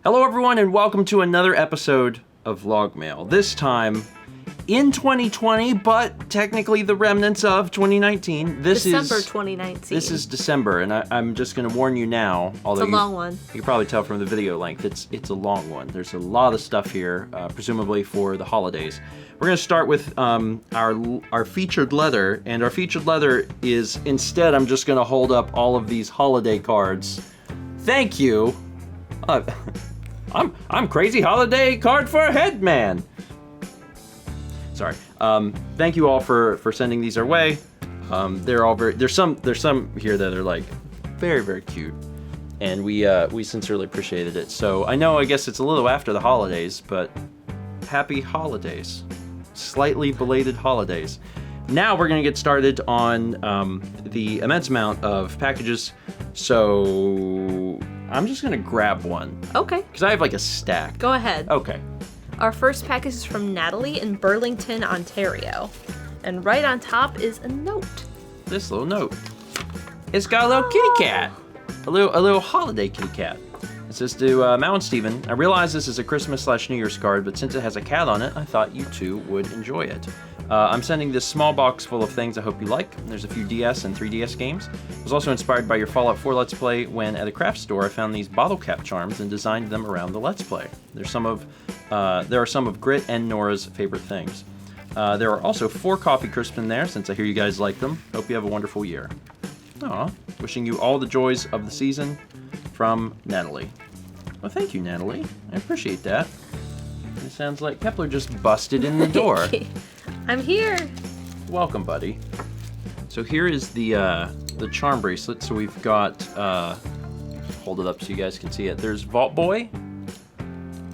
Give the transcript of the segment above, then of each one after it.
Hello everyone and welcome to another episode of VlogMail. This time in 2020, but technically the remnants of 2019. December 2019. This is December, and I'm just going to warn you now. Although it's a long one. You can probably tell from the video length, it's a long one. There's a lot of stuff here, presumably for the holidays. We're going to start with our featured letter, and our featured letter is, instead, I'm just going to hold up all of these holiday cards. Thank you. I'm Crazy Holiday Card for Headman. Sorry. Thank you all for sending these our way. They're all there's some here that are like very, very cute, and we sincerely appreciated it. So I guess it's a little after the holidays, but happy holidays. Slightly belated holidays. Now we're gonna get started on the immense amount of packages. So I'm just gonna grab one. Okay. Because I have like a stack. Go ahead. Okay. Our first package is from Natalie in Burlington, Ontario. And right on top is a note. This little note. It's got a little kitty cat. A little holiday kitty cat. It says to Mal and Steven, I realize this is a Christmas/New Year's card, but since it has a cat on it, I thought you two would enjoy it. I'm sending this small box full of things I hope you like. There's a few DS and 3DS games. I was also inspired by your Fallout 4 Let's Play when at a craft store I found these bottle cap charms and designed them around the Let's Play. There are some of Grit and Nora's favorite things. There are also 4 coffee crisps in there, since I hear you guys like them. Hope you have a wonderful year. Aw, wishing you all the joys of the season, from Natalie. Well, thank you, Natalie. I appreciate that. It sounds like Kepler just busted in the door. I'm here. Welcome, buddy. So here is the charm bracelet. So we've got, hold it up so you guys can see it. There's Vault Boy,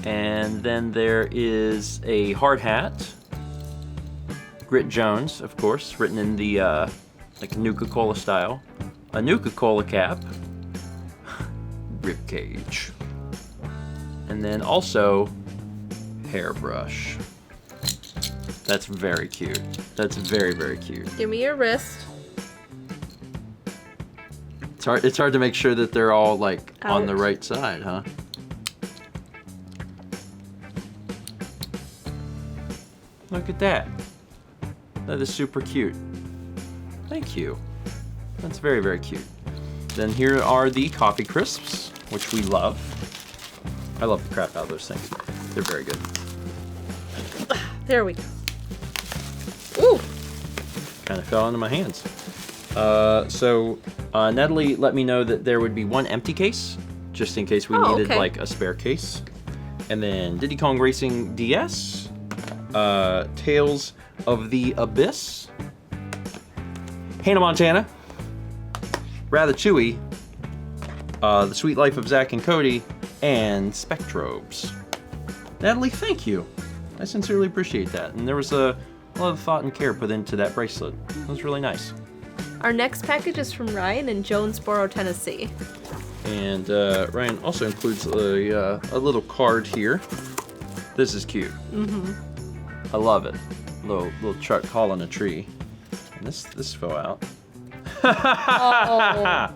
and then there is a hard hat. Grit Jones, of course, written in the like Nuka-Cola style. A Nuka-Cola cap. Ribcage. And then also hairbrush. That's very cute. That's very, very cute. Give me your wrist. It's hard to make sure that they're all like Out. on the right side, huh? Look at that. That is super cute. Thank you. That's very, very cute. Then here are the coffee crisps, which we love. I love the crap out of those things. They're very good. There we go. Ooh. Kind of fell into my hands. So Natalie let me know that there would be one empty case, just in case we needed like a spare case. And then Diddy Kong Racing DS, Tales of the Abyss, Hannah Montana, Rather Chewy, The Sweet Life of Zach and Cody, and Spectrobes. Natalie, thank you. I sincerely appreciate that. And there was a lot of thought and care put into that bracelet. It was really nice. Our next package is from Ryan in Jonesboro, Tennessee. And Ryan also includes a little card here. This is cute. I love it. Little truck hauling a tree. And this fell out. Oh.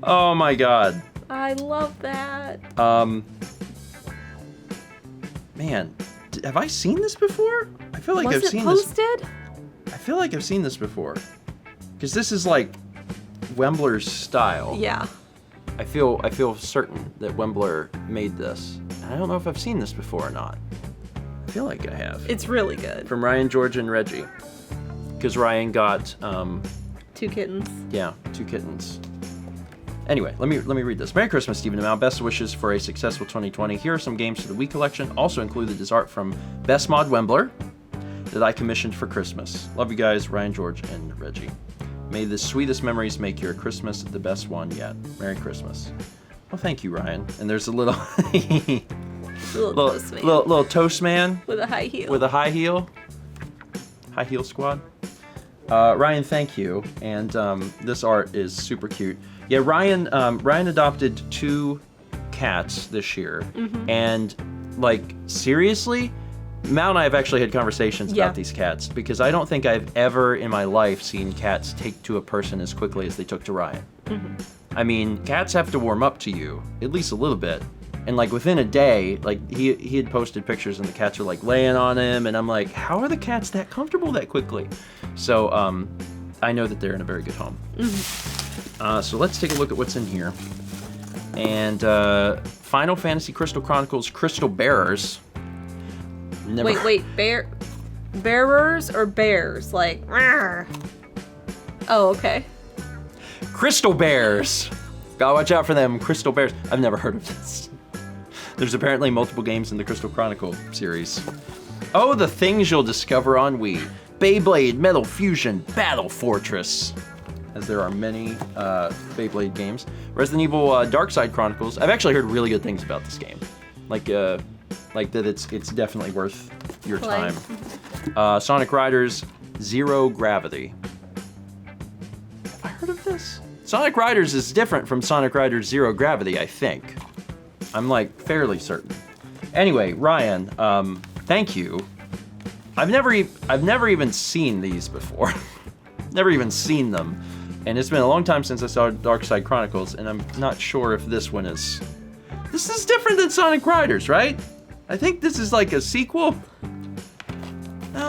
Oh my god. I love that. Man, have I seen this before? I feel like I've seen posted? this. I feel like I've seen this before. Because this is like Wembler's style. Yeah. I feel certain that Wembler made this. And I don't know if I've seen this before or not. I feel like I have. It's really good. From Ryan, George, and Reggie. Because Ryan got 2 kittens. Yeah, 2 kittens. Anyway, let me read this. Merry Christmas, Stephen and Mal. Best wishes for a successful 2020. Here are some games for the Wii collection. Also included is art from Best Mod Wembler that I commissioned for Christmas. Love you guys, Ryan, George, and Reggie. May the sweetest memories make your Christmas the best one yet. Merry Christmas. Well, thank you, Ryan. And there's a little little toast man with a high heel. With a high heel. High heel squad. Ryan, thank you. And this art is super cute. Yeah, Ryan adopted 2 cats this year. And like seriously, Mal and I have actually had conversations about these cats because I don't think I've ever in my life seen cats take to a person as quickly as they took to Ryan. I mean, cats have to warm up to you, at least a little bit, And like within a day, like he had posted pictures and the cats are like laying on him, and I'm like, how are the cats that comfortable that quickly? So I know that they're in a very good home. So let's take a look at what's in here. And Final Fantasy Crystal Chronicles Crystal Bearers. Wait, bearers or bears? Like, rawr. Oh, okay. Crystal Bears. Gotta watch out for them Crystal Bears. I've never heard of this. There's apparently multiple games in the Crystal Chronicle series. Oh, the things you'll discover on Wii. Beyblade, Metal Fusion, Battle Fortress. As there are many Beyblade games. Resident Evil Darkside Chronicles. I've actually heard really good things about this game. Like that it's definitely worth your time. Sonic Riders Zero Gravity. Have I heard of this? Sonic Riders is different from Sonic Riders Zero Gravity, I think. I'm like fairly certain. Anyway, Ryan, thank you. I've never even seen these before. Never even seen them. And it's been a long time since I saw Darkside Chronicles, and I'm not sure if this one is... This is different than Sonic Riders, right? I think this is like a sequel.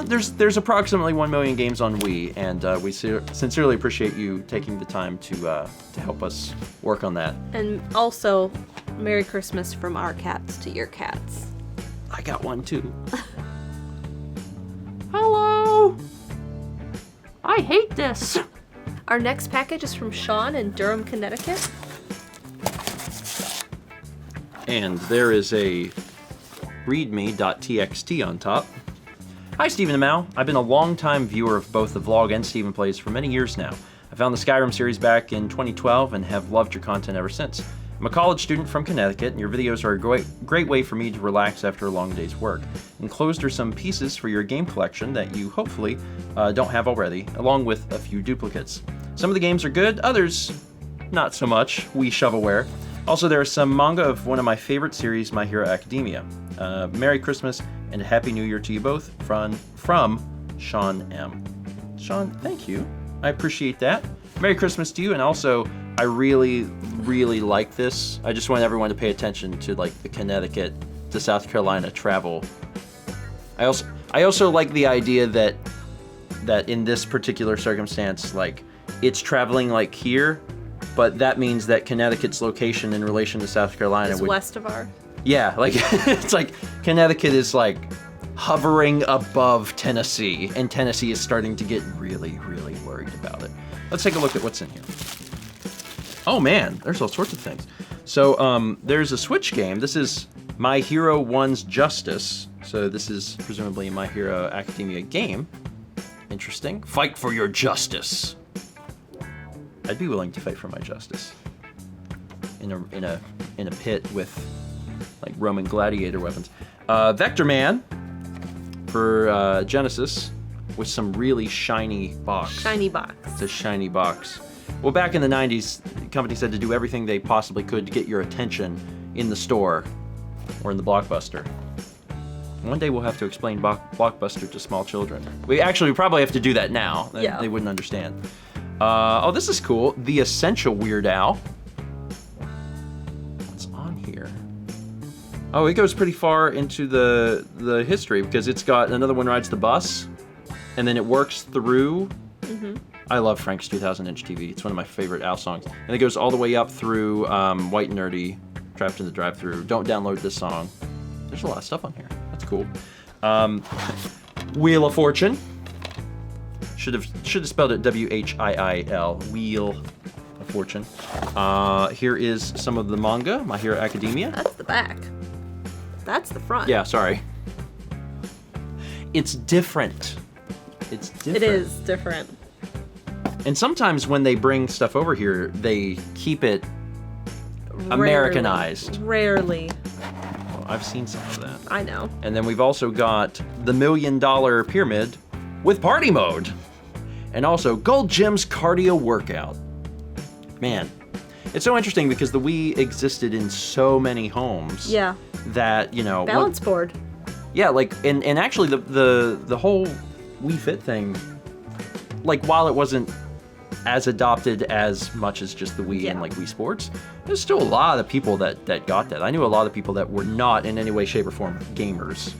There's approximately 1 million games on Wii, and we sincerely appreciate you taking the time to help us work on that. And also, Merry Christmas from our cats to your cats. I got one too. Hello! I hate this. Our next package is from Sean in Durham, Connecticut. And there is a readme.txt on top. Hi, Stephen and Mal. I've been a long-time viewer of both the vlog and Stephen Plays for many years now. I found the Skyrim series back in 2012 and have loved your content ever since. I'm a college student from Connecticut, and your videos are a great way for me to relax after a long day's work. Enclosed are some pieces for your game collection that you hopefully don't have already, along with a few duplicates. Some of the games are good, others not so much, Wii shovelware. Also, there is some manga of one of my favorite series, My Hero Academia. Merry Christmas and a Happy New Year to you both from Sean M. Sean, thank you. I appreciate that. Merry Christmas to you, and also, I really, really like this. I just want everyone to pay attention to like the Connecticut to South Carolina travel. I also like the idea that in this particular circumstance, like it's traveling like here, but that means that Connecticut's location in relation to South Carolina is west of ours. Yeah, like it's like Connecticut is like hovering above Tennessee, and Tennessee is starting to get really, really worried about it. Let's take a look at what's in here. Oh man, there's all sorts of things. So there's a Switch game. This is My Hero One's Justice. So this is presumably a My Hero Academia game. Interesting. Fight for your justice. I'd be willing to fight for my justice. In a pit with like Roman gladiator weapons. Vector Man for Genesis with some really shiny box. Shiny box. It's a shiny box. Well, back in the 90s, companies had to do everything they possibly could to get your attention in the store or in the Blockbuster. One day we'll have to explain Blockbuster to small children. We probably have to do that now. Yeah. They wouldn't understand. Oh, this is cool. The Essential Weird Al. What's on here? Oh, it goes pretty far into the history because it's got Another One Rides the Bus, and then it works through. Mm-hmm. I love Frank's 2000-inch TV. It's one of my favorite Al songs. And it goes all the way up through White and Nerdy, Trapped in the Drive-Thru. Don't download this song. There's a lot of stuff on here. That's cool. Wheel of Fortune. Should have spelled it W-H-I-I-L. Wheel of Fortune. Here is some of the manga, My Hero Academia. That's the back. That's the front. Yeah, sorry. It's different. It's different. It is different. And sometimes when they bring stuff over here, they keep it Americanized. Rarely. Well, I've seen some of that. I know. And then we've also got the $1 Million Pyramid with party mode. And also Gold Gym's cardio workout. Man, it's so interesting because the Wii existed in so many homes. Yeah. That, you know... Balance board. Yeah, like, and actually the whole Wii Fit thing, like, while it wasn't as adopted as much as just the Wii Yeah. and like Wii Sports. There's still a lot of people that got that. I knew a lot of people that were not in any way, shape, or form gamers,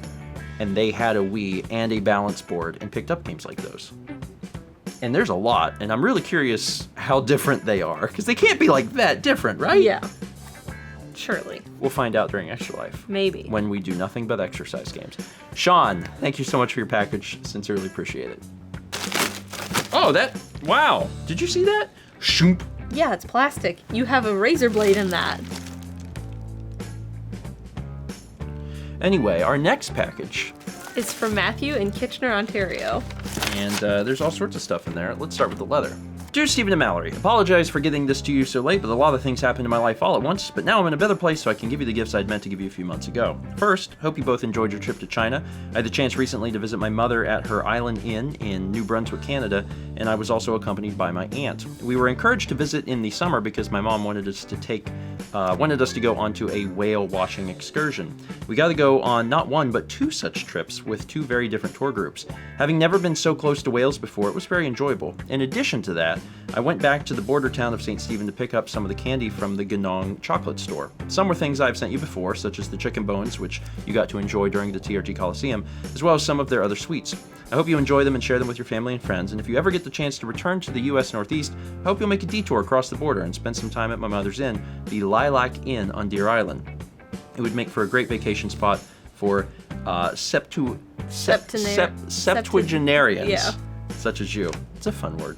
and they had a Wii and a balance board and picked up games like those. And there's a lot, and I'm really curious how different they are, because they can't be like that different, right? Yeah. Surely. We'll find out during Extra Life. Maybe. When we do nothing but exercise games. Sean, thank you so much for your package. Sincerely appreciate it. Oh, wow. Did you see that? Shoomp. Yeah, it's plastic. You have a razor blade in that. Anyway, our next package. It's from Matthew in Kitchener, Ontario. And there's all sorts of stuff in there. Let's start with the leather. Dear Stephen and Mallory, apologize for getting this to you so late, but a lot of things happened in my life all at once, but now I'm in a better place so I can give you the gifts I'd meant to give you a few months ago. First, hope you both enjoyed your trip to China. I had the chance recently to visit my mother at her Island Inn in New Brunswick, Canada, and I was also accompanied by my aunt. We were encouraged to visit in the summer because my mom wanted us to go onto a whale watching excursion. We got to go on not one but two such trips with two very different tour groups. Having never been so close to whales before, it was very enjoyable. In addition to that, I went back to the border town of St. Stephen to pick up some of the candy from the Ganong chocolate store. Some were things I've sent you before, such as the chicken bones, which you got to enjoy during the TRT Coliseum, as well as some of their other sweets. I hope you enjoy them and share them with your family and friends, and if you ever get the chance to return to the U.S. Northeast, I hope you'll make a detour across the border and spend some time at my mother's inn, the Lilac Inn on Deer Island. It would make for a great vacation spot for septuagenarians, Yeah. such as you. It's a fun word.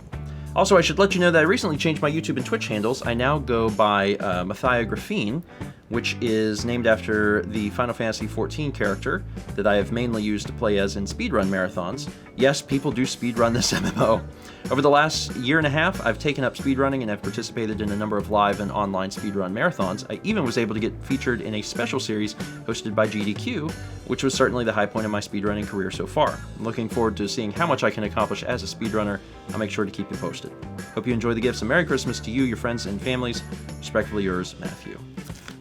Also, I should let you know that I recently changed my YouTube and Twitch handles. I now go by Mathia Graphene, which is named after the Final Fantasy XIV character that I have mainly used to play as in speedrun marathons. Yes, people do speedrun this MMO. Over the last year and a half, I've taken up speedrunning and have participated in a number of live and online speedrun marathons. I even was able to get featured in a special series hosted by GDQ, which was certainly the high point of my speedrunning career so far. I'm looking forward to seeing how much I can accomplish as a speedrunner. I'll make sure to keep you posted. Hope you enjoy the gifts, and Merry Christmas to you, your friends, and families. Respectfully yours, Matthew.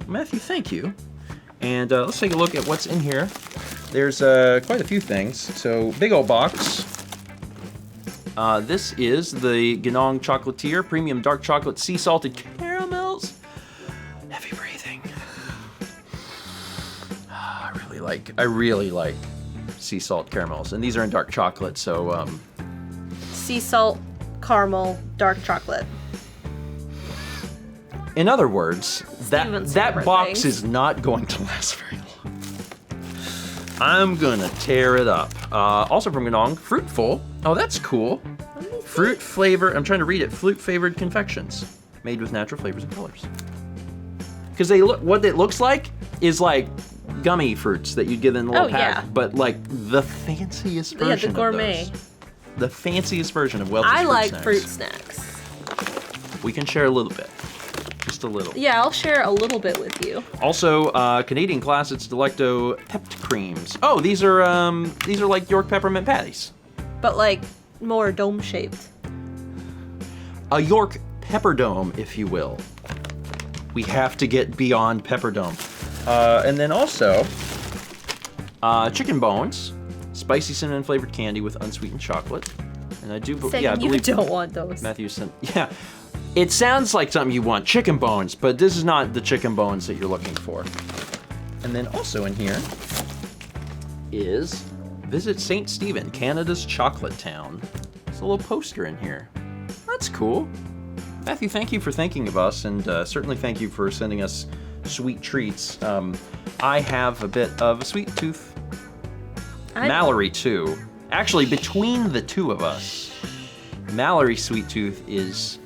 Matthew, thank you. And let's take a look at what's in here. There's quite a few things. So, big old box. This is the Ganong Chocolatier Premium Dark Chocolate Sea Salted Caramels. Heavy breathing. I really like sea salt caramels, and these are in dark chocolate. So, Sea salt, caramel, dark chocolate. in other words, Steven's that favorite box things. is not going to last very long. I'm gonna tear it up. Also from Ganong, Fruitful. Oh, that's cool. Fruit flavor. I'm trying to read it. Fruit flavored confections made with natural flavors and colors. Because they look. What it looks like is like gummy fruits that you'd get in a little pack, yeah. but like the fanciest version. Yeah, the gourmet. Of those. The fanciest version of Welch's I like snacks. fruit snacks. We can share a little bit. Just a little. Yeah, I'll share a little bit with you. Also, Canadian Classics Delecto Pept Creams. Oh, these are like York peppermint patties. But like more dome shaped. A York pepper dome, if you will. We have to get beyond pepper dome. And then also, chicken bones, spicy cinnamon flavored candy with unsweetened chocolate. And I do, Saying yeah, I you believe don't want those. Matthew sent. Yeah, it sounds like something you want, chicken bones, but this is not the chicken bones that you're looking for. And then also in here is Visit St. Stephen, Canada's chocolate town. There's a little poster in here. That's cool. Matthew, thank you for thinking of us, and certainly thank you for sending us sweet treats. I have a bit of a sweet tooth. Mallory, too. Actually, between the two of us, Mallory's sweet tooth is...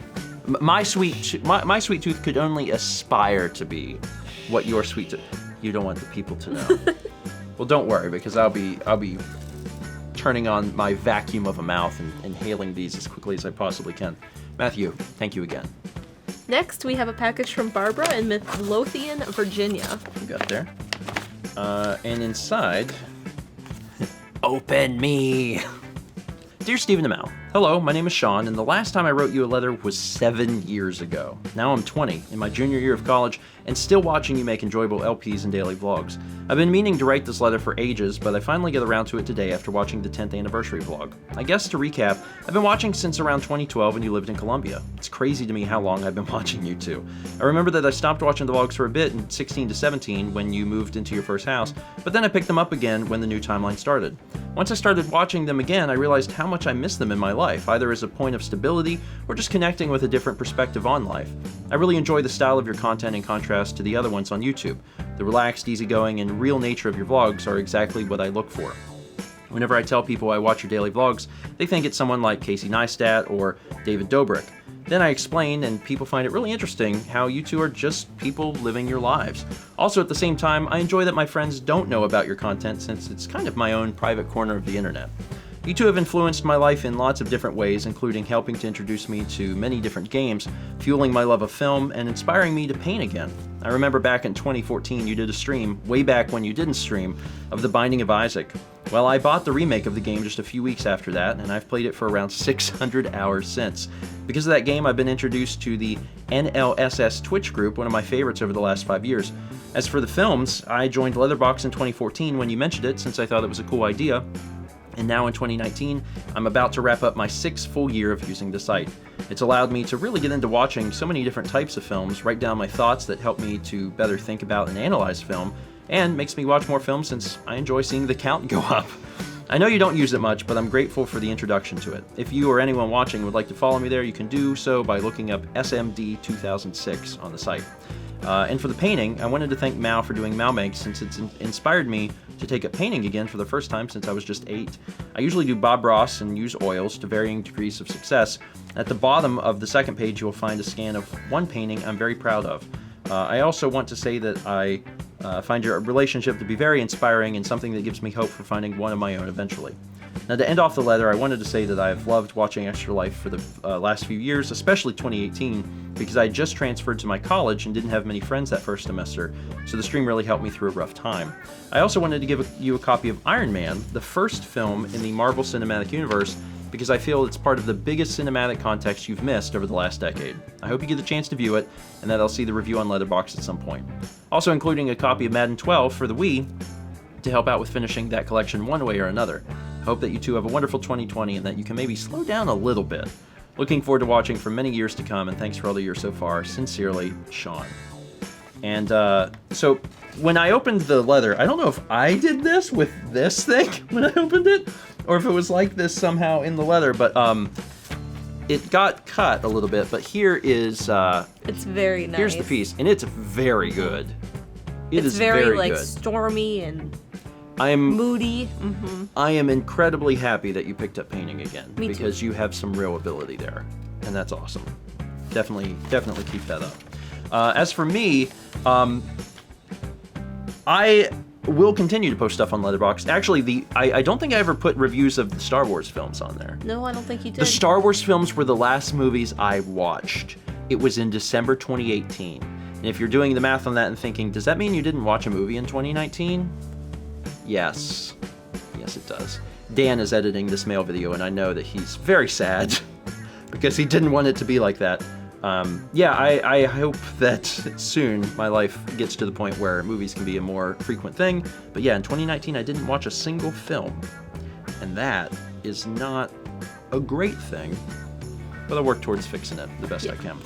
My sweet tooth could only aspire to be what your sweet tooth... You don't want the people to know. Well, don't worry, because I'll be turning on my vacuum of a mouth and inhaling these as quickly as I possibly can. Matthew, thank you again. Next, we have a package from Barbara in Midlothian, Virginia. You got there. And inside... Open me! Dear Stephen and Mal, Hello, my name is Sean, and the last time I wrote you a letter was 7 years ago. Now I'm 20, in my junior year of college, and still watching you make enjoyable LPs and daily vlogs. I've been meaning to write this letter for ages, but I finally get around to it today after watching the 10th anniversary vlog. I guess to recap, I've been watching since around 2012 when you lived in Colombia. It's crazy to me how long I've been watching you two. I remember that I stopped watching the vlogs for a bit in 16 to 17 when you moved into your first house, but then I picked them up again when the new timeline started. Once I started watching them again, I realized how much I missed them in my life, either as a point of stability or just connecting with a different perspective on life. I really enjoy the style of your content in contrast to the other ones on YouTube. The relaxed, easygoing, and real nature of your vlogs are exactly what I look for. Whenever I tell people I watch your daily vlogs, they think it's someone like Casey Neistat or David Dobrik. Then I explain, and people find it really interesting how you two are just people living your lives. Also, at the same time, I enjoy that my friends don't know about your content since it's kind of my own private corner of the internet. You two have influenced my life in lots of different ways, including helping to introduce me to many different games, fueling my love of film, and inspiring me to paint again. I remember back in 2014 you did a stream, way back when you didn't stream, of The Binding of Isaac. Well, I bought the remake of the game just a few weeks after that, and I've played it for around 600 hours since. Because of that game, I've been introduced to the NLSS Twitch group, one of my favorites over the last 5 years. As for the films, I joined Letterboxd in 2014 when you mentioned it, since I thought it was a cool idea. And now in 2019, I'm about to wrap up my 6th full year of using the site. It's allowed me to really get into watching so many different types of films, write down my thoughts that help me to better think about and analyze film, and makes me watch more films since I enjoy seeing the count go up. I know you don't use it much, but I'm grateful for the introduction to it. If you or anyone watching would like to follow me there, you can do so by looking up SMD2006 on the site. And for the painting, I wanted to thank Mal for doing Mal Makes since it's inspired me to take up painting again for the first time since I was just 8. I usually do Bob Ross and use oils to varying degrees of success. At the bottom of the second page, you will find a scan of one painting I'm very proud of. I also want to say that I find your relationship to be very inspiring and something that gives me hope for finding one of my own eventually. Now, to end off the letter, I wanted to say that I've loved watching Extra Life for the last few years, especially 2018, because I just transferred to my college and didn't have many friends that first semester, so the stream really helped me through a rough time. I also wanted to give you a copy of Iron Man, the first film in the Marvel Cinematic Universe, because I feel it's part of the biggest cinematic context you've missed over the last decade. I hope you get the chance to view it, and that I'll see the review on Letterboxd at some point. Also including a copy of Madden 12 for the Wii, to help out with finishing that collection one way or another. I hope that you two have a wonderful 2020 and that you can maybe slow down a little bit. Looking forward to watching for many years to come, and thanks for all the years so far. Sincerely, Sean. And so when I opened the letter, I don't know if I did this with this thing when I opened it, or if it was like this somehow in the letter, but it got cut a little bit, but here is... it's very nice. Here's the piece, and it's very good. It's very like, good. Stormy and... moody. Mm-hmm. I am incredibly happy that you picked up painting again. Me because too. You have some real ability there, and that's awesome. Definitely keep that up. As for me, I will continue to post stuff on Letterboxd. Actually, I don't think I ever put reviews of the Star Wars films on there. No, I don't think you did. The Star Wars films were the last movies I watched. It was in December 2018. And if you're doing the math on that and thinking, does that mean you didn't watch a movie in 2019? Yes. Yes, it does. Dan is editing this mail video, and I know that he's very sad because he didn't want it to be like that. Yeah, I hope that soon my life gets to the point where movies can be a more frequent thing. But yeah, in 2019, I didn't watch a single film, and that is not a great thing, but I'll work towards fixing it the best I can.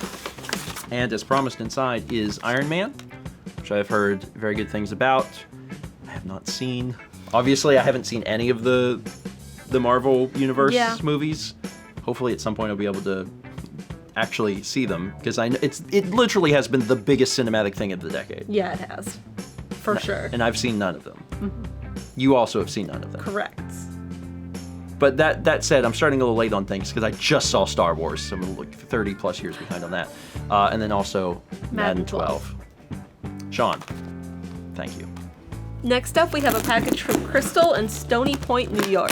And as promised, inside is Iron Man, which I've heard very good things about. I have not seen. Obviously, I haven't seen any of the Marvel Universe movies. Hopefully, at some point, I'll be able to actually see them, because I know it literally has been the biggest cinematic thing of the decade. Yeah, it has, for sure. And I've seen none of them. Mm-hmm. You also have seen none of them. Correct. But that said, I'm starting a little late on things because I just saw Star Wars, so I'm like 30 plus years behind on that. And then also Madden 12. Sean, thank you. Next up, we have a package from Crystal in Stony Point, New York.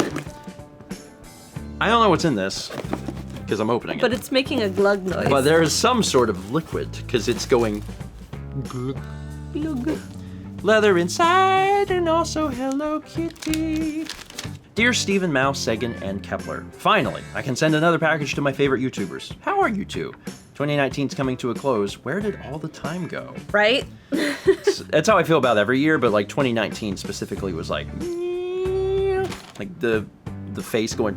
I don't know what's in this because I'm opening it. But it's making a glug noise. But there is some sort of liquid because it's going glug. Glug. Leather inside and also Hello Kitty. Dear Stephen, Mao, Sagan, and Kepler, finally, I can send another package to my favorite YouTubers. How are you two? 2019's coming to a close. Where did all the time go? Right? That's how I feel about every year, but like 2019 specifically was like the face going.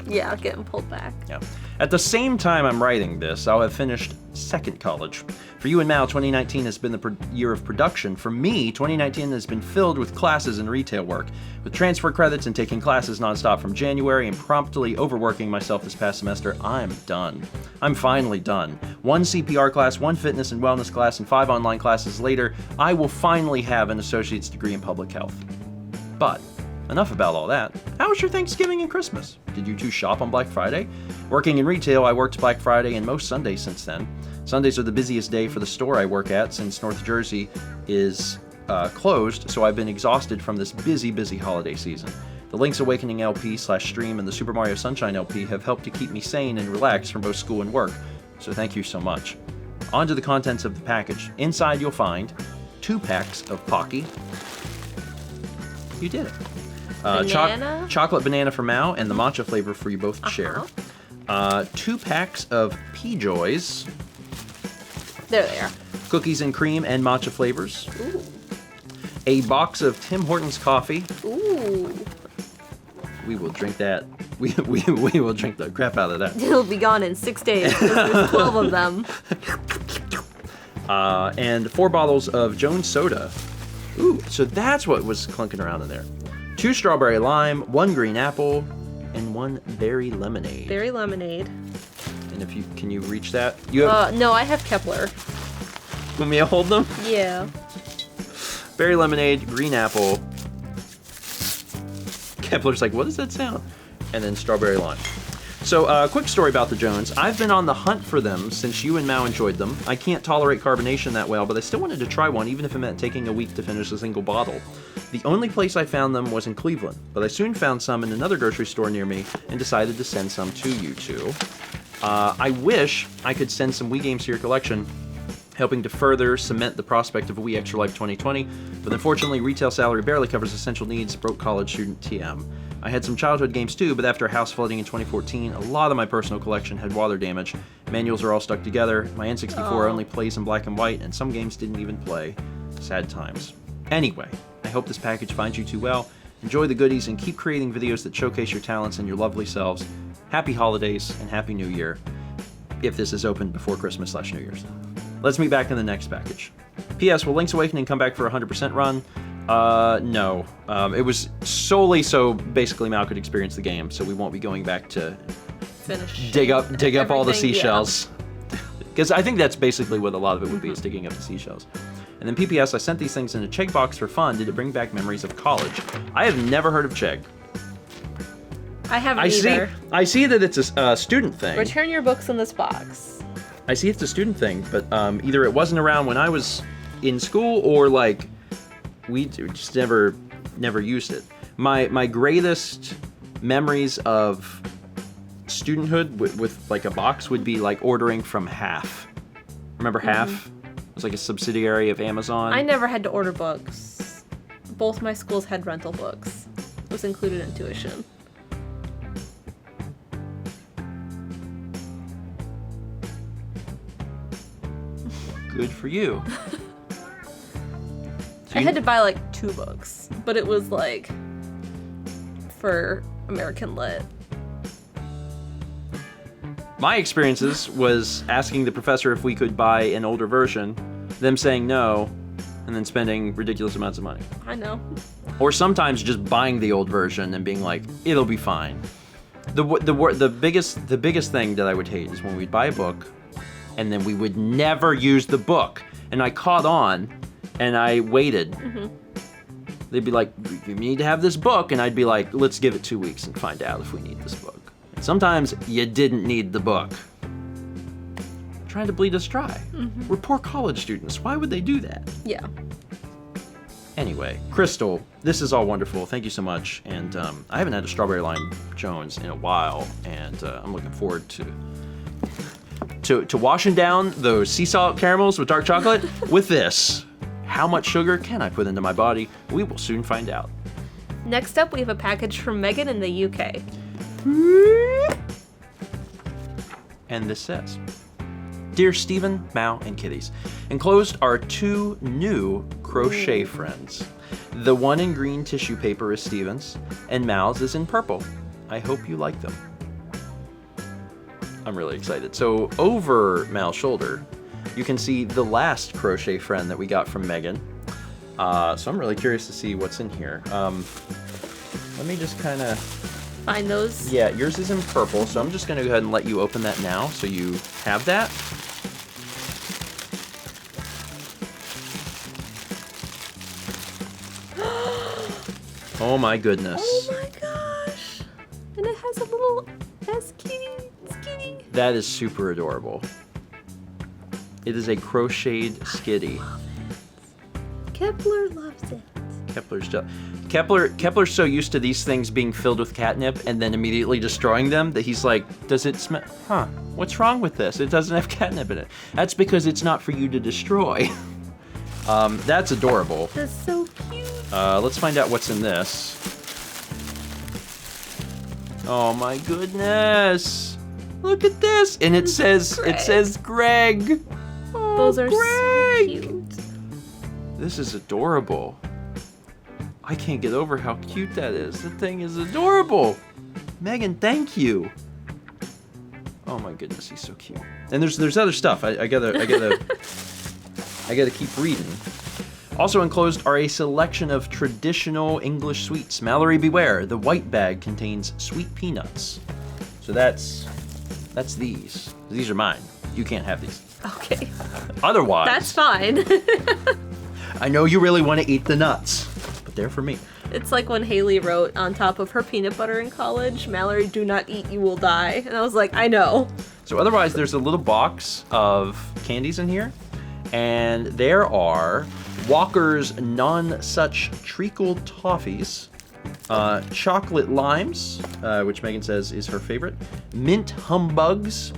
Yeah, getting pulled back. Yeah. At the same time I'm writing this, I'll have finished second college. For you and Mao, 2019 has been the year of production. For me, 2019 has been filled with classes and retail work, with transfer credits and taking classes nonstop from January and promptly overworking myself this past semester. I'm done. I'm finally done. 1 CPR class, 1 fitness and wellness class, and 5 online classes later, I will finally have an associate's degree in public health. But enough about all that. How was your Thanksgiving and Christmas? Did you two shop on Black Friday? Working in retail, I worked Black Friday and most Sundays since then. Sundays are the busiest day for the store I work at since North Jersey is closed, so I've been exhausted from this busy holiday season. The Link's Awakening LP/stream and the Super Mario Sunshine LP have helped to keep me sane and relaxed from both school and work, so thank you so much. On to the contents of the package. Inside you'll find 2 packs of Pocky. You did it. Banana? Chocolate banana for Mao and the matcha flavor for you both to share. 2 packs of P-Joys. There they are. Cookies and cream and matcha flavors. Ooh. A box of Tim Hortons coffee. Ooh. We will drink that. We will drink the crap out of that. It'll be gone in 6 days because there's 12 of them. And 4 bottles of Jones soda. Ooh, so that's what was clunking around in there. 2 strawberry lime, 1 green apple, and 1 berry lemonade. Berry lemonade. And can you reach that? You have. No, I have Kepler. Want me to hold them? Yeah. Berry lemonade, green apple. Kepler's like, what does that sound? And then strawberry lime. So, quick story about the Jones. I've been on the hunt for them since you and Mao enjoyed them. I can't tolerate carbonation that well, but I still wanted to try one, even if it meant taking a week to finish a single bottle. The only place I found them was in Cleveland, but I soon found some in another grocery store near me and decided to send some to you two. I wish I could send some Wii games to your collection, helping to further cement the prospect of a Wii Extra Life 2020, but unfortunately retail salary barely covers essential needs, broke college student TM. I had some childhood games too, but after a house flooding in 2014, a lot of my personal collection had water damage. Manuals are all stuck together, my N64 only plays in black and white, and some games didn't even play. Sad times. Anyway, I hope this package finds you two well. Enjoy the goodies and keep creating videos that showcase your talents and your lovely selves. Happy holidays and Happy New Year, if this is open before Christmas/New Year's. Let's meet back in the next package. P.S. Will Link's Awakening come back for a 100% run? No. It was solely so basically Mao could experience the game, so we won't be going back to Finish. dig up all the everything, seashells. Because I think that's basically what a lot of it would be, is digging up the seashells. And then PPS, I sent these things in a Chegg box for fun. Did it bring back memories of college? I have never heard of Chegg. I haven't either. I see that it's a student thing. Return your books in this box. I see it's a student thing, but either it wasn't around when I was in school, or like we just never used it. My greatest memories of studenthood with like a box would be like ordering from Half. Remember Half? It was like a subsidiary of Amazon. I never had to order books. Both my schools had rental books. It was included in tuition. Good for you. I had to buy like 2 books, but it was like for American Lit. My experiences was asking the professor if we could buy an older version, them saying no, and then spending ridiculous amounts of money. I know. Or sometimes just buying the old version and being like, it'll be fine. The biggest thing that I would hate is when we'd buy a book and then we would never use the book. And I caught on and I waited. Mm-hmm. They'd be like, you need to have this book. And I'd be like, let's give it 2 weeks and find out if we need this book. And sometimes you didn't need the book. Trying to bleed us dry. Mm-hmm. We're poor college students. Why would they do that? Yeah. Anyway, Crystal, this is all wonderful. Thank you so much. And I haven't had a strawberry lime Jones in a while, and I'm looking forward to washing down those sea salt caramels with dark chocolate with this. How much sugar can I put into my body? We will soon find out. Next up, we have a package from Megan in the UK. And this says, Dear Stephen, Mao, and Kitties, enclosed are 2 new crochet friends. The one in green tissue paper is Stephen's, and Mao's is in purple. I hope you like them. I'm really excited. So over Mal's shoulder, you can see the last crochet friend that we got from Megan. So I'm really curious to see what's in here. Let me just kind of... Find those. Yeah, yours is in purple, so I'm just going to go ahead and let you open that now so you have that. Oh my goodness. Oh my gosh. And it has a little skitty. That is super adorable. It is a crocheted skitty. Kepler loves it. Kepler's so used to these things being filled with catnip and then immediately destroying them that he's like, does it smell? Huh, what's wrong with this? It doesn't have catnip in it. That's because it's not for you to destroy. That's adorable. That's so cute. Let's find out what's in this. Oh my goodness. Look at this. And it says Greg. Oh, those are Greg. so cute. This is adorable. I can't get over how cute that is. The thing is adorable. Megan, thank you. Oh my goodness, he's so cute. And there's other stuff. I gotta keep reading. Also enclosed are a selection of traditional English sweets. Mallory beware, the white bag contains sweet peanuts. So that's these. These are mine. You can't have these. Okay. Otherwise. That's fine. I know you really want to eat the nuts, but they're for me. It's like when Haley wrote on top of her peanut butter in college, Mallory, do not eat, you will die. And I was like, I know. So otherwise, there's a little box of candies in here, and there are Walker's Non-Such Treacle Toffees, chocolate limes, which Megan says is her favorite, mint humbugs,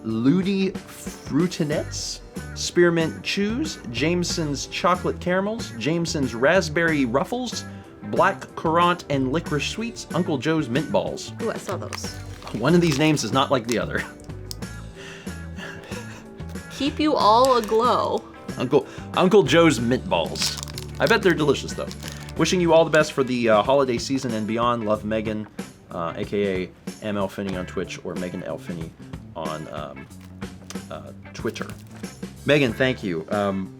Ludi fruitinettes, spearmint chews, Jameson's chocolate caramels, Jameson's raspberry ruffles, black currant and licorice sweets, Uncle Joe's mint balls. Ooh, I saw those. One of these names is not like the other. Keep you all aglow. Uncle Joe's mint balls. I bet they're delicious though. Wishing you all the best for the holiday season and beyond. Love, Megan, aka ML Finney on Twitch or Megan L Finney on Twitter. Megan, thank you. I'm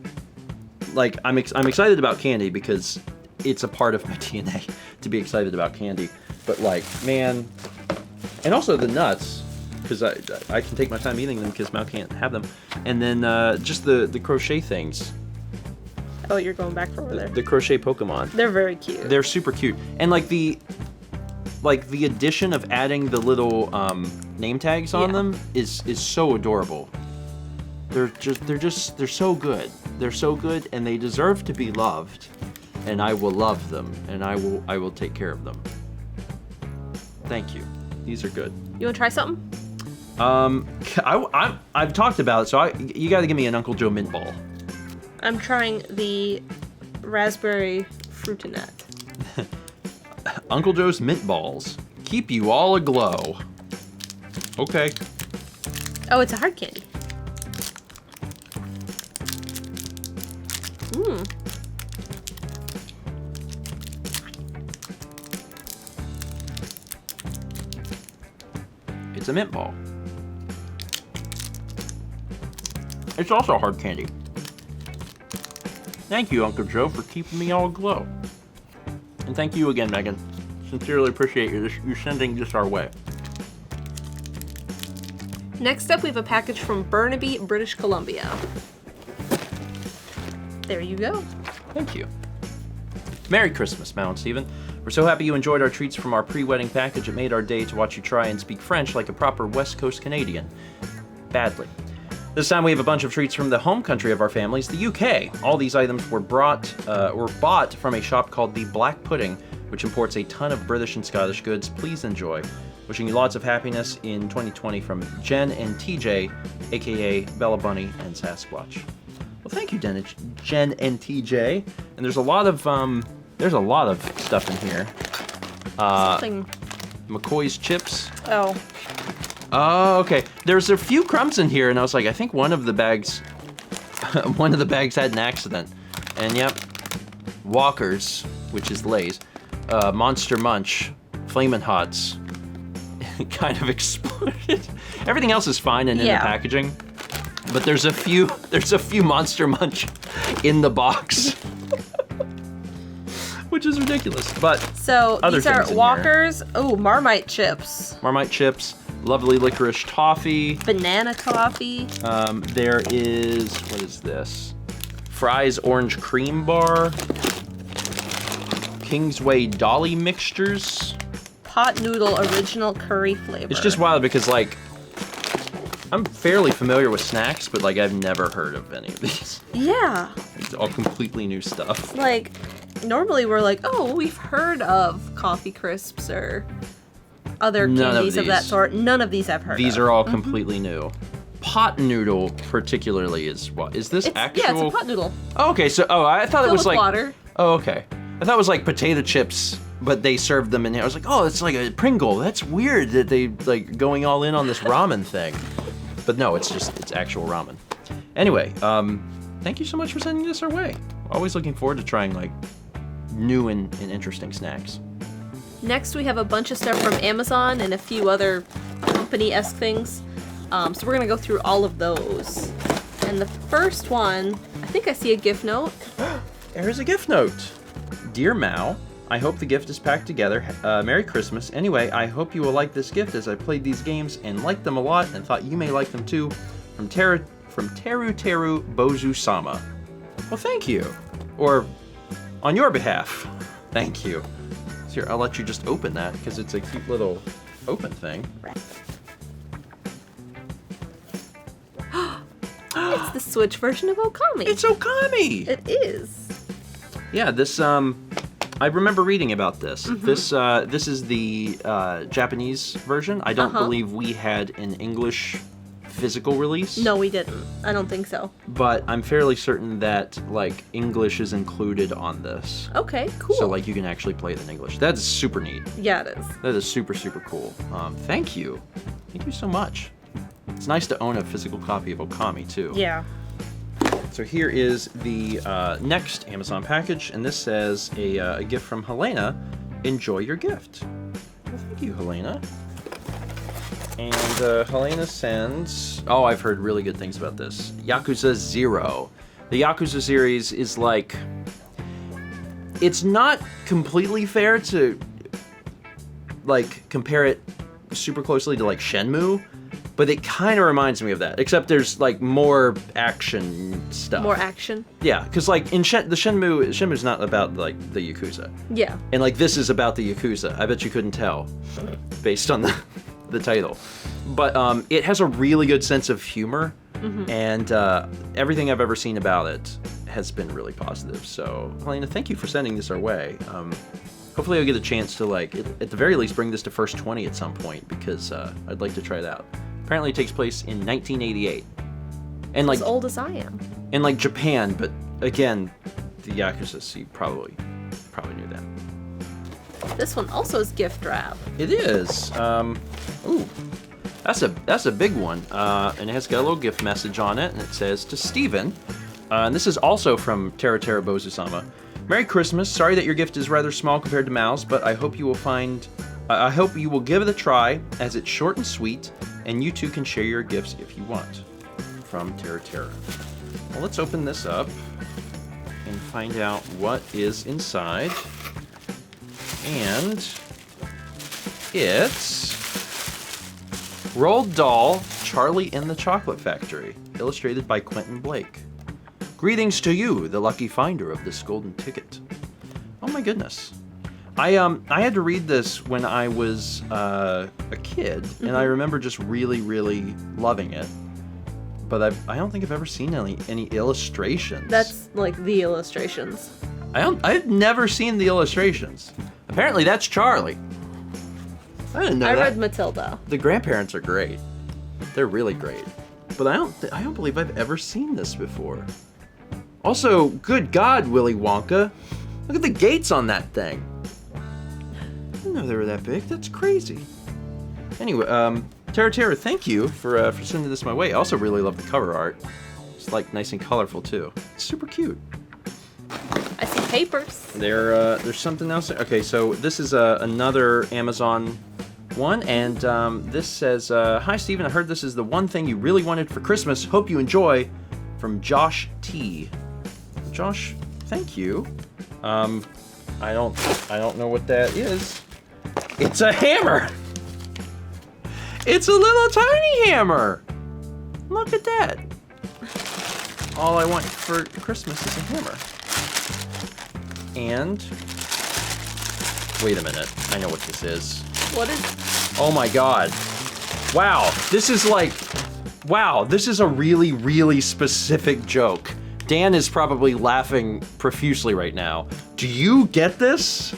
excited about candy because it's a part of my DNA to be excited about candy. But like, man, and also the nuts, because I can take my time eating them because Mal can't have them. And then just the crochet things. Oh, you're going back for over there. The crochet Pokemon. They're very cute. They're super cute. And like the addition of adding the little name tags on them is so adorable. They're so good. They're so good, and they deserve to be loved. And I will love them, and I will take care of them. Thank you. These are good. You want to try something? I've talked about it, so you got to give me an Uncle Joe mint ball. I'm trying the raspberry fruitinette. Uncle Joe's mint balls keep you all aglow. Okay. Oh, it's a hard candy. Mmm. It's a mint ball. It's also hard candy. Thank you, Uncle Joe, for keeping me all aglow. And thank you again, Megan. Sincerely appreciate you sending this our way. Next up, we have a package from Burnaby, British Columbia. There you go. Thank you. Merry Christmas, Mal and Stephen. We're so happy you enjoyed our treats from our pre-wedding package. It made our day to watch you try and speak French like a proper West Coast Canadian. Badly. This time we have a bunch of treats from the home country of our families, the UK. All these items were bought from a shop called The Black Pudding, which imports a ton of British and Scottish goods. Please enjoy. Wishing you lots of happiness in 2020 from Jen and TJ, aka Bella Bunny and Sasquatch. Well, thank you, Jen and TJ. And there's a lot of stuff in here. Something. McCoy's chips. Oh. Oh, okay. There's a few crumbs in here, and I was like, I think one of the bags had an accident. And yep, Walkers, which is Lay's, Monster Munch, Flamin' Hots, kind of exploded. Everything else is fine and in the packaging, but there's a few Monster Munch in the box, which is ridiculous. But so these are Walkers. Oh, Marmite chips. Marmite chips. Lovely licorice toffee. Banana toffee. There is, what is this? Fry's orange cream bar. Kingsway Dolly mixtures. Pot noodle original curry flavor. It's just wild because like, I'm fairly familiar with snacks, but like I've never heard of any of these. Yeah. It's all completely new stuff. Like, normally we're like, oh, we've heard of coffee crisps or other candies of that sort. None of these I've heard of. These are all completely new. Pot noodle particularly is what? Is this actual? Yeah, it's a pot noodle. Oh, okay, so, I thought it was like. Water. Oh, okay. I thought it was like potato chips, but they served them in here. I was like, oh, it's like a Pringle. That's weird that they like going all in on this ramen thing. But no, it's actual ramen. Anyway, thank you so much for sending this our way. Always looking forward to trying like new and interesting snacks. Next, we have a bunch of stuff from Amazon and a few other company-esque things. So we're gonna go through all of those. And the first one, I think I see a gift note. There's a gift note. Dear Mao, I hope the gift is packed together. Merry Christmas. Anyway, I hope you will like this gift as I played these games and liked them a lot and thought you may like them too. From Teru Bozu-sama. Well, thank you. Or on your behalf, thank you. Here, I'll let you just open that because it's a cute little open thing. It's the Switch version of Okami. It's Okami! It is. Yeah, this, I remember reading about this. This is the Japanese version. I don't believe we had an English physical release. No, we didn't. I don't think so. But I'm fairly certain that, like, English is included on this. Okay, cool. So, like, you can actually play it in English. That is super neat. Yeah, it is. That is super, super cool. Thank you. Thank you so much. It's nice to own a physical copy of Okami, too. Yeah. So here is the next Amazon package, and this says a gift from Helena. Enjoy your gift. Well, thank you, Helena. And Helena sends... Oh, I've heard really good things about this. Yakuza 0. The Yakuza series is like... It's not completely fair to, like, compare it super closely to, like, Shenmue, but it kind of reminds me of that, except there's, like, more action stuff. More action? Yeah, because, like, in Shenmue's not about, like, the Yakuza. Yeah. And, like, this is about the Yakuza. I bet you couldn't tell, based on the title. But it has a really good sense of humor, and everything I've ever seen about it has been really positive. So, Helena, thank you for sending this our way. Hopefully I'll get a chance to, like, at the very least, bring this to First 20 at some point, because I'd like to try it out. Apparently it takes place in 1988. And, like, as old as I am. In, like, Japan, but, again, the Yakuza, so you probably knew that. This one also is gift wrap. It is. Ooh. That's a big one. And it has got a little gift message on it, and it says, to Steven, and this is also from Teru Bozu-sama. Merry Christmas. Sorry that your gift is rather small compared to Mal's, but I hope you will give it a try, as it's short and sweet, and you too can share your gifts if you want. From Teru. Well, let's open this up and find out what is inside. And it's Roald Dahl, Charlie and the Chocolate Factory, illustrated by Quentin Blake. Greetings to you, the lucky finder of this golden ticket. Oh my goodness. I had to read this when I was a kid, and I remember just really, really loving it. But I don't think I've ever seen any illustrations. That's like the illustrations. I've never seen the illustrations. Apparently that's Charlie. I didn't know that. I read Matilda. The grandparents are great. They're really great. But I don't believe I've ever seen this before. Also, good God, Willy Wonka. Look at the gates on that thing. didn't know they were that big. That's crazy. Anyway, Tara, thank you for sending this my way. I also really love the cover art. It's like nice and colorful too. It's super cute. I see papers. There's something else. Okay, so this is another Amazon one, and this says, "Hi Steven, I heard this is the one thing you really wanted for Christmas. Hope you enjoy." From Josh T. Josh, thank you. I don't know what that is. It's a hammer. It's a little tiny hammer. Look at that. All I want for Christmas is a hammer. And wait a minute. I know what this is. What is? Oh my god. Wow. This is a really, really specific joke. Dan is probably laughing profusely right now. Do you get this?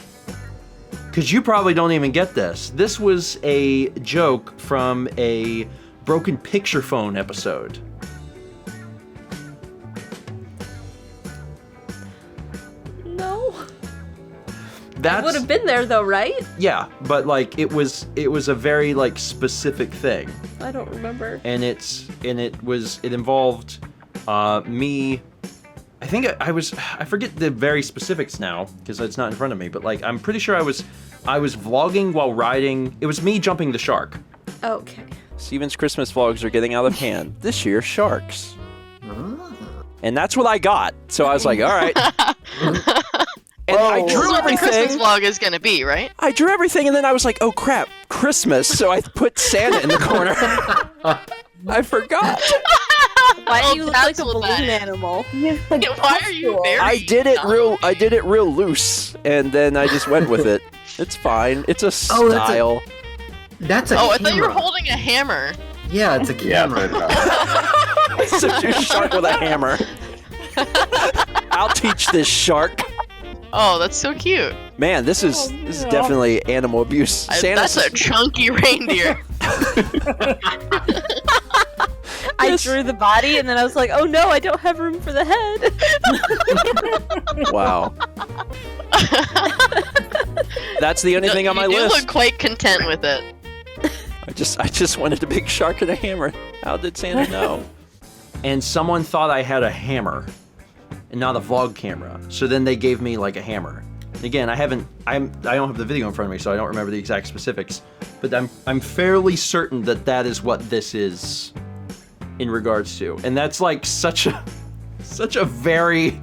Because you probably don't even get this. This was a joke from a Broken Picture Phone episode. No. That would have been there though, right? Yeah, but like it was a very like specific thing. I don't remember. And it involved me. I think I forget the very specifics now because it's not in front of me, but like I'm pretty sure I was vlogging while riding. It was me jumping the shark. Okay. Steven's Christmas vlogs are getting out of hand. This year, sharks. And that's what I got. So I was like, all right. And I drew This is what the everything. Christmas vlog is gonna be, right? I drew everything, and then I was like, oh crap, Christmas. So I put Santa in the corner. I forgot. Why do you look like a That's what balloon that- animal? Why are you very? I did it real loose, and then I just went with it. It's fine. It's a Oh, that's a- style. That's a Oh, I camera. thought you were holding a hammer. Yeah, it's a camera. It's such a shark with a hammer. I'll teach this shark. Oh, that's so cute. Man, this is definitely animal abuse. That's a chunky reindeer. I drew the body and then I was like, oh no, I don't have room for the head. Wow. That's the only thing on my You do list. look quite content with it. I just wanted a big shark and a hammer. How did Santa know? And someone thought I had a hammer and not a vlog camera. So then they gave me like a hammer. Again, I don't have the video in front of me, so I don't remember the exact specifics. But I'm fairly certain that is what this is in regards to. And that's like such a very,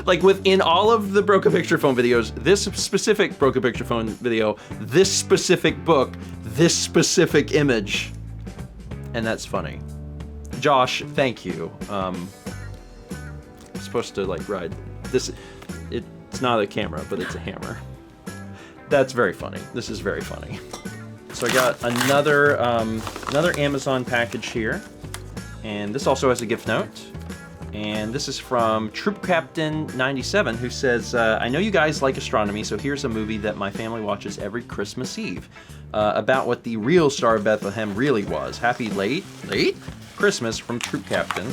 like within all of the Broken Picture Phone videos, this specific Broken Picture Phone video, this specific book, this specific image. And that's funny. Josh, thank you. I'm supposed to like ride this. It's not a camera, but it's a hammer. That's very funny. This is very funny. So I got another Amazon package here, and this also has a gift note. And this is from Troop Captain 97, who says, I know you guys like astronomy, so here's a movie that my family watches every Christmas Eve about what the real Star of Bethlehem really was. Happy late Christmas from Troop Captain.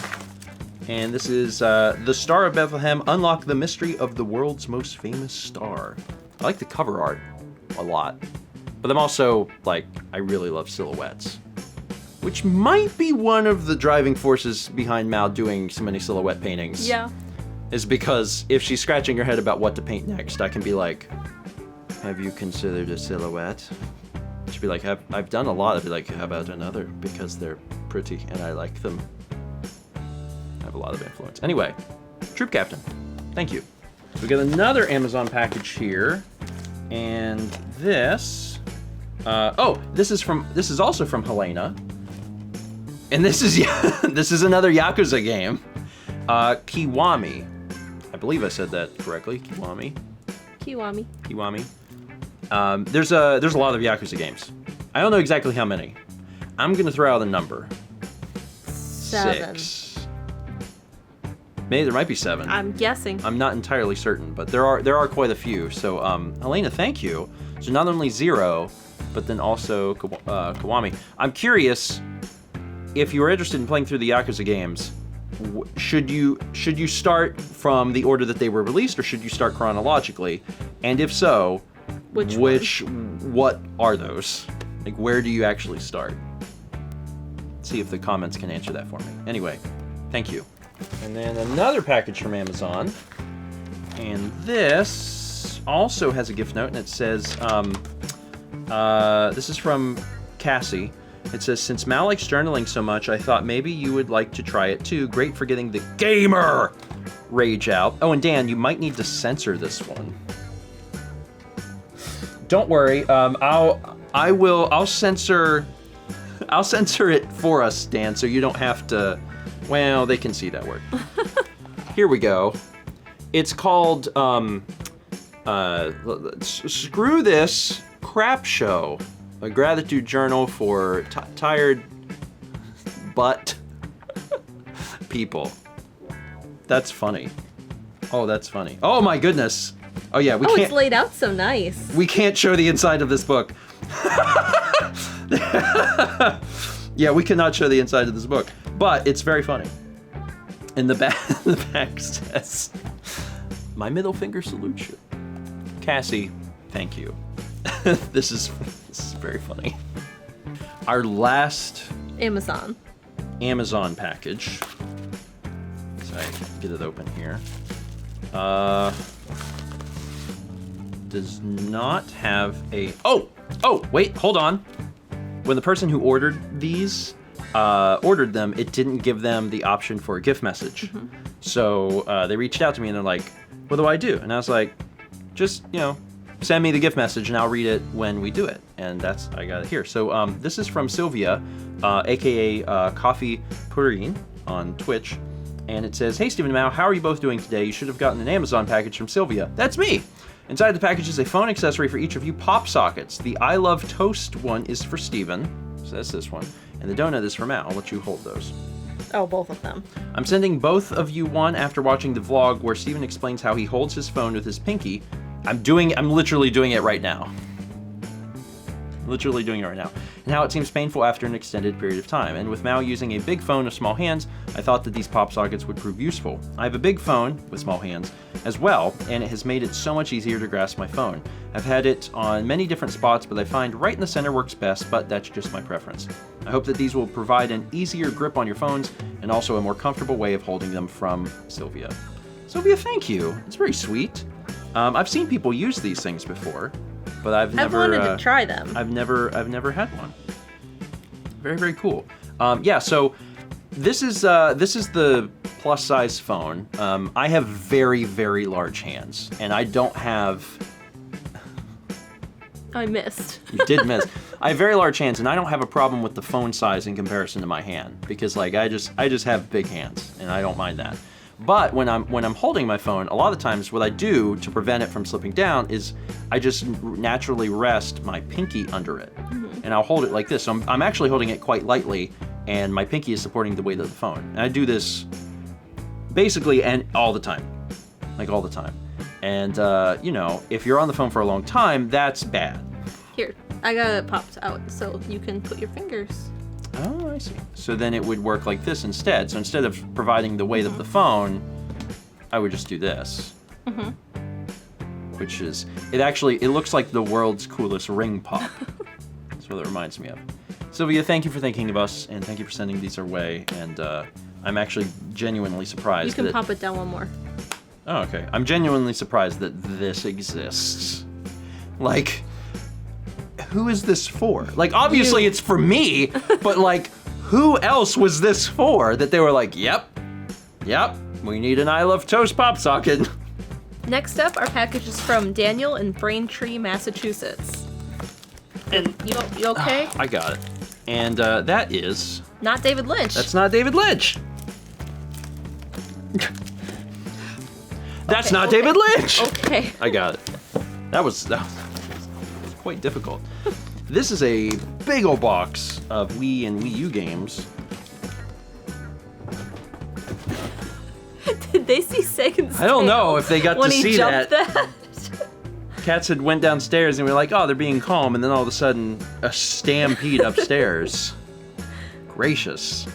And this is The Star of Bethlehem, Unlock the Mystery of the World's Most Famous Star. I like the cover art a lot. But I'm also, like, I really love silhouettes. Which might be one of the driving forces behind Mal doing so many silhouette paintings. Yeah. Is because if she's scratching her head about what to paint next, I can be like, have you considered a silhouette? She'd be like, I've done a lot. I'd be like, how about another? Because they're pretty and I like them. I have a lot of influence. Anyway, Troop Captain, thank you. We got another Amazon package here. And this, this is also from Helena. And this is another Yakuza game. Kiwami. I believe I said that correctly. Kiwami. There's a lot of Yakuza games. I don't know exactly how many. I'm gonna throw out a number. 7. 6. Maybe there might be 7. I'm guessing. I'm not entirely certain, but there are quite a few. So Helena, thank you. So not only 0, but then also Kiwami. I'm curious if you were interested in playing through the Yakuza games. Should you start from the order that they were released, or should you start chronologically? And if so, What are those? Like, where do you actually start? Let's see if the comments can answer that for me. Anyway, thank you. And then another package from Amazon. And this also has a gift note, and it says, this is from Cassie. It says, since Mal likes journaling so much, I thought maybe you would like to try it too. Great for getting the gamer rage out. Oh, and Dan, you might need to censor this one. Don't worry. I'll censor it for us, Dan, so you don't have to. Well, they can see that word. Here we go. It's called Screw This Crap Show, a gratitude journal for tired butt people. That's funny. Oh, that's funny. Oh my goodness. Oh yeah, we can't. It's laid out so nice. We can't show the inside of this book. Yeah, we cannot show the inside of this book, but it's very funny. And the back says, "My middle finger salutes you, Cassie. Thank you." This is very funny. Our last Amazon package. So I get it open here. Does not have a. Oh, wait, hold on. When the person who ordered these ordered them, it didn't give them the option for a gift message. Mm-hmm. So they reached out to me and they're like, "What do I do?" And I was like, "Just send me the gift message and I'll read it when we do it." And I got it here. So this is from Sylvia, aka Coffee Purine on Twitch, and it says, "Hey Stephen and Mao, how are you both doing today? You should have gotten an Amazon package from Sylvia." That's me. Inside the package is a phone accessory for each of you pop sockets. The I Love Toast one is for Steven, so that's this one, and the donut is for Matt. I'll let you hold those. Oh, both of them. I'm sending both of you one after watching the vlog where Steven explains how he holds his phone with his pinky. I'm literally doing it right now. Literally doing it right now. And how it seems painful after an extended period of time. And with Mao using a big phone with small hands, I thought that these pop sockets would prove useful. I have a big phone with small hands as well, and it has made it so much easier to grasp my phone. I've had it on many different spots, but I find right in the center works best, but that's just my preference. I hope that these will provide an easier grip on your phones and also a more comfortable way of holding them, from Sylvia. Sylvia, thank you. It's very sweet. I've seen people use these things before, but I've never wanted to try them. I've never had one. Very, very cool. Yeah, so this is the plus size phone. I have very, very large hands, and I don't have. I missed. You did miss. I have very large hands, and I don't have a problem with the phone size in comparison to my hand, because like I just have big hands, and I don't mind that. But when I'm holding my phone, a lot of times what I do to prevent it from slipping down is I just naturally rest my pinky under it, and I'll hold it like this. So I'm actually holding it quite lightly, and my pinky is supporting the weight of the phone. And I do this basically and all the time, like all the time. And if you're on the phone for a long time, that's bad. Here, I got it popped out so you can put your fingers. Oh, I see. So then it would work like this instead. So instead of providing the weight of the phone, I would just do this. Which is, it looks like the world's coolest ring pop. That's what it reminds me of. Sylvia, thank you for thinking of us, and thank you for sending these our way. And I'm actually genuinely surprised You can pop it down one more. Oh, okay. I'm genuinely surprised that this exists. Like, who is this for? Like, obviously it's for me, but like, who else was this for? That they were like, yep, we need an I Love Toast pop socket. Next up, our package is from Daniel in Braintree, Massachusetts. And you okay? I got it. And that is... Not David Lynch. That's not David Lynch. That's not David Lynch. Okay. I got it. That was quite difficult. This is a big old box of Wii and Wii U games. Did they see Sagan's I don't know if they got to see that. When he jumped that. Cats had went downstairs and we were like, oh, they're being calm, and then all of a sudden, a stampede upstairs. Gracious.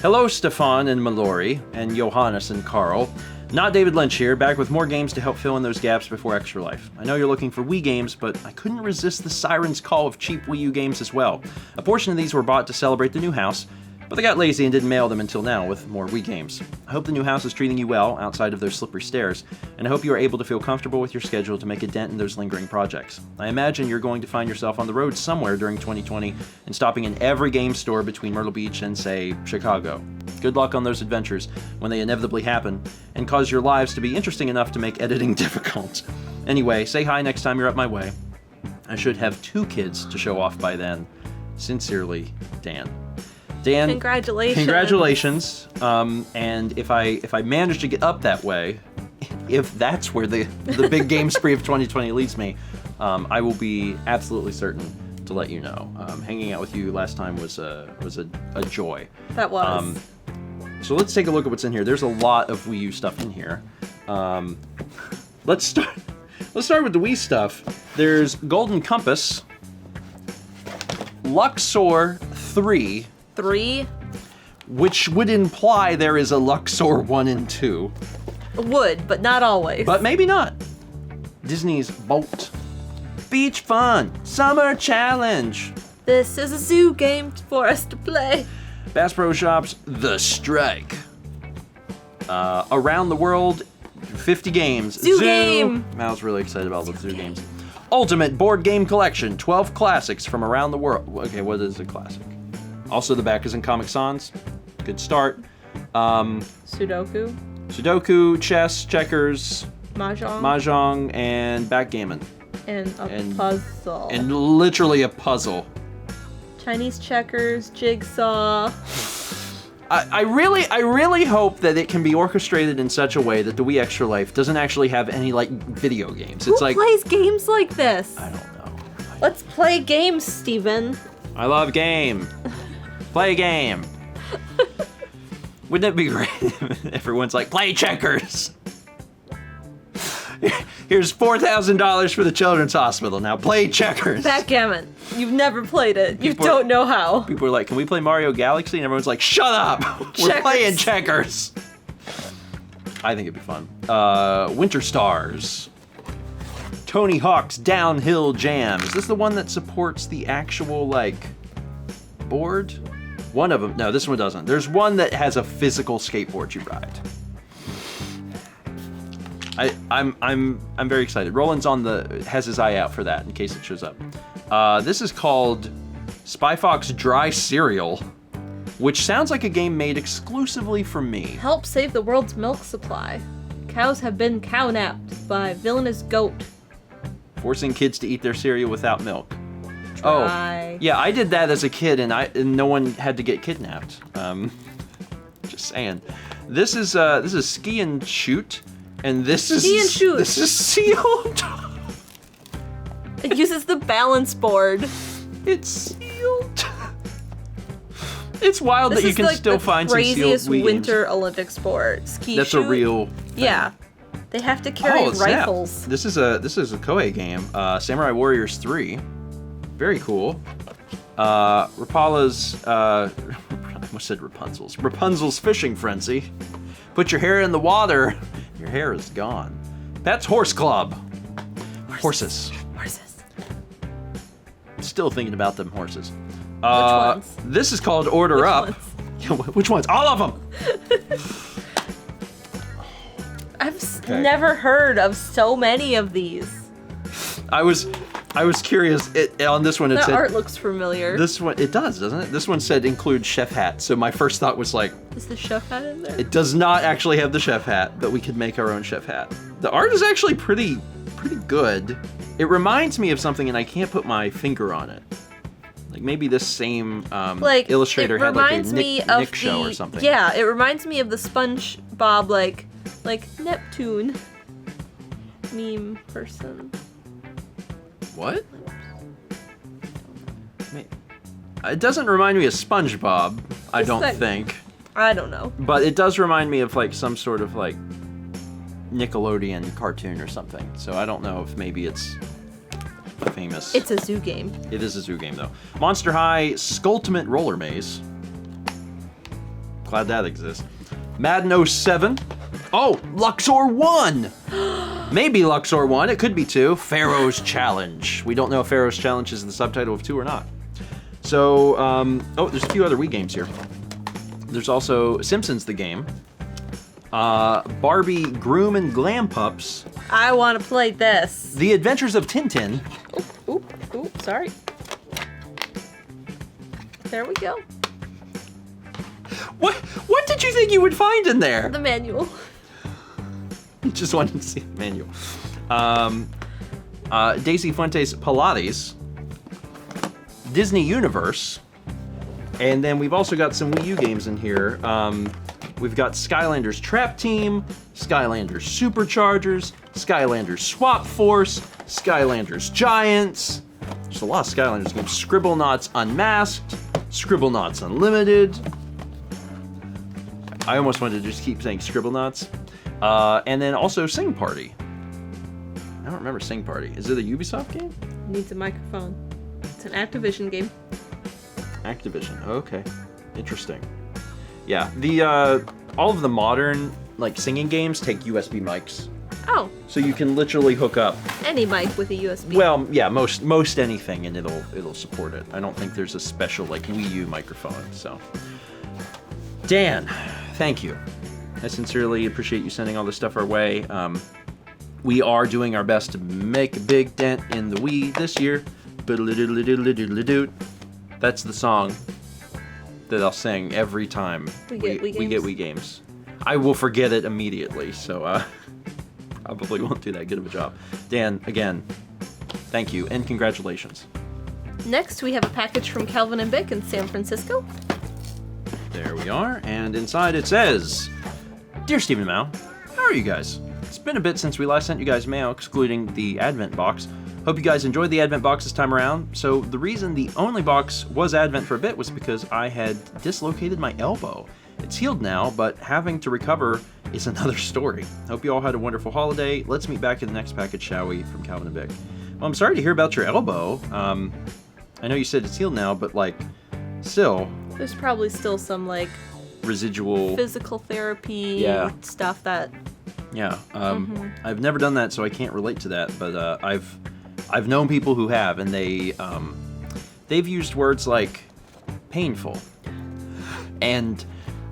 Hello, Stefan and Mallory, and Johannes and Carl. Not David Lynch here, back with more games to help fill in those gaps before Extra Life. I know you're looking for Wii games, but I couldn't resist the siren's call of cheap Wii U games as well. A portion of these were bought to celebrate the new house, but they got lazy and didn't mail them until now with more Wii games. I hope the new house is treating you well, outside of those slippery stairs, and I hope you are able to feel comfortable with your schedule to make a dent in those lingering projects. I imagine you're going to find yourself on the road somewhere during 2020 and stopping in every game store between Myrtle Beach and, say, Chicago. Good luck on those adventures when they inevitably happen, and cause your lives to be interesting enough to make editing difficult. Anyway, say hi next time you're up my way. I should have 2 kids to show off by then. Sincerely, Dan. Dan, congratulations. And if I manage to get up that way, if that's where the big game spree of 2020 leads me, I will be absolutely certain to let you know. Hanging out with you last time was a joy. That was. So let's take a look at what's in here. There's a lot of Wii U stuff in here. Let's start with the Wii stuff. There's Golden Compass, Luxor 3. 3? Which would imply there is a Luxor 1 and 2. Would, but not always. But maybe not. Disney's Bolt. Beach Fun. Summer Challenge. This is a zoo game for us to play. Bass Pro Shops The Strike. Around the World 50 games. Zoo game! I was really excited about the zoo games. Ultimate Board Game Collection. 12 classics from around the world. Okay, what is a classic? Also, the back is in Comic Sans. Good start. Sudoku. Sudoku, chess, checkers, Mahjong. and backgammon. And a puzzle. And literally a puzzle. Chinese checkers, jigsaw. I really hope that it can be orchestrated in such a way that the Wii Extra Life doesn't actually have any, like, video games. Who plays games like this? I don't know. Let's play games, Steven. I love game. Play a game. Wouldn't it be great if everyone's like, play checkers? Here's $4,000 for the Children's Hospital. Now play checkers. Backgammon. You've never played it. You don't know how. People are like, can we play Mario Galaxy? And everyone's like, shut up. We're playing checkers. I think it'd be fun. Winter Stars. Tony Hawk's Downhill Jam. Is this the one that supports the actual, like, board? One of them. No, this one doesn't. There's one that has a physical skateboard you ride. I'm very excited. Roland's has his eye out for that in case it shows up. This is called Spy Fox Dry Cereal, which sounds like a game made exclusively for me. Help save the world's milk supply. Cows have been cow-napped by villainous goat. Forcing kids to eat their cereal without milk. Dry. Oh, yeah, I did that as a kid, and no one had to get kidnapped. Just saying. This is Ski and Shoot, and this is Ski and Shoot. This is sealed. It uses the balance board. It's sealed. It's wild that you can still find some sealed Wii games. This is like the craziest winter Olympic sport. Ski That's shoot. A real thing. Yeah. They have to carry rifles. Snap. This is a Koei game. Samurai Warriors 3. Very cool. Rapala's I almost said Rapunzel's. Rapunzel's Fishing Frenzy. Put your hair in the water. Your hair is gone. That's Horse Club. Horses. Still thinking about them horses. Which ones? This is called Order Up. Which ones? All of them. I've never heard of so many of these. I was curious. On this one, it said art looks familiar. This one, it does, doesn't it? This one said include chef hat. So my first thought was like, is the chef hat in there? It does not actually have the chef hat, but we could make our own chef hat. The art is actually pretty good. It reminds me of something, and I can't put my finger on it. Like maybe this same illustrator had like a Nick show or something. Yeah, it reminds me of the SpongeBob like Neptune meme person. What? It doesn't remind me of SpongeBob, I don't think. I don't know. But it does remind me of like some sort of like Nickelodeon cartoon or something. So I don't know if maybe it's a famous... It's a zoo game. It is a zoo game though. Monster High Skulltimate Roller Maze. Glad that exists. Madden 07. Oh, Luxor 1! Maybe Luxor 1, it could be 2. Pharaoh's Challenge. We don't know if Pharaoh's Challenge is the subtitle of 2 or not. So, there's a few other Wii games here. There's also Simpsons the game. Barbie Groom and Glam Pups. I want to play this. The Adventures of Tintin. Oop, sorry. There we go. What did you think you would find in there? The manual. Just wanted to see the manual. Daisy Fuentes Pilates, Disney Universe, and then we've also got some Wii U games in here. We've got Skylanders Trap Team, Skylanders Superchargers, Skylanders Swap Force, Skylanders Giants. There's a lot of Skylanders games. Scribblenauts Unmasked, Scribblenauts Unlimited. I almost wanted to just keep saying Scribblenauts. And then also Sing Party. I don't remember Sing Party. Is it a Ubisoft game? Needs a microphone. It's an Activision game. Activision. Okay. Interesting. Yeah. The all of the modern like singing games take USB mics. Oh. So you can literally hook up Any mic with a USB. well, yeah, most anything and it'll support it. I don't think there's a special like Wii U microphone. So Dan, thank you. I sincerely appreciate you sending all this stuff our way. We are doing our best to make a big dent in the Wii this year. That's the song that I'll sing every time We get Wii games. I will forget it immediately, so probably won't do that good of a job. Dan, again, thank you and congratulations. Next, we have a package from Calvin and Bick in San Francisco. There we are, and inside it says, Dear Stephen and Mao, how are you guys? It's been a bit since we last sent you guys mail, excluding the Advent box. Hope you guys enjoyed the Advent box this time around. So the reason the only box was Advent for a bit was because I had dislocated my elbow. It's healed now, but having to recover is another story. Hope you all had a wonderful holiday. Let's meet back in the next package, shall we, from Calvin and Bick. Well, I'm sorry to hear about your elbow. I know you said it's healed now, but like, still. There's probably still some like Residual physical therapy stuff that. Yeah, I've never done that, so I can't relate to that. But I've known people who have, and they've used words like painful, and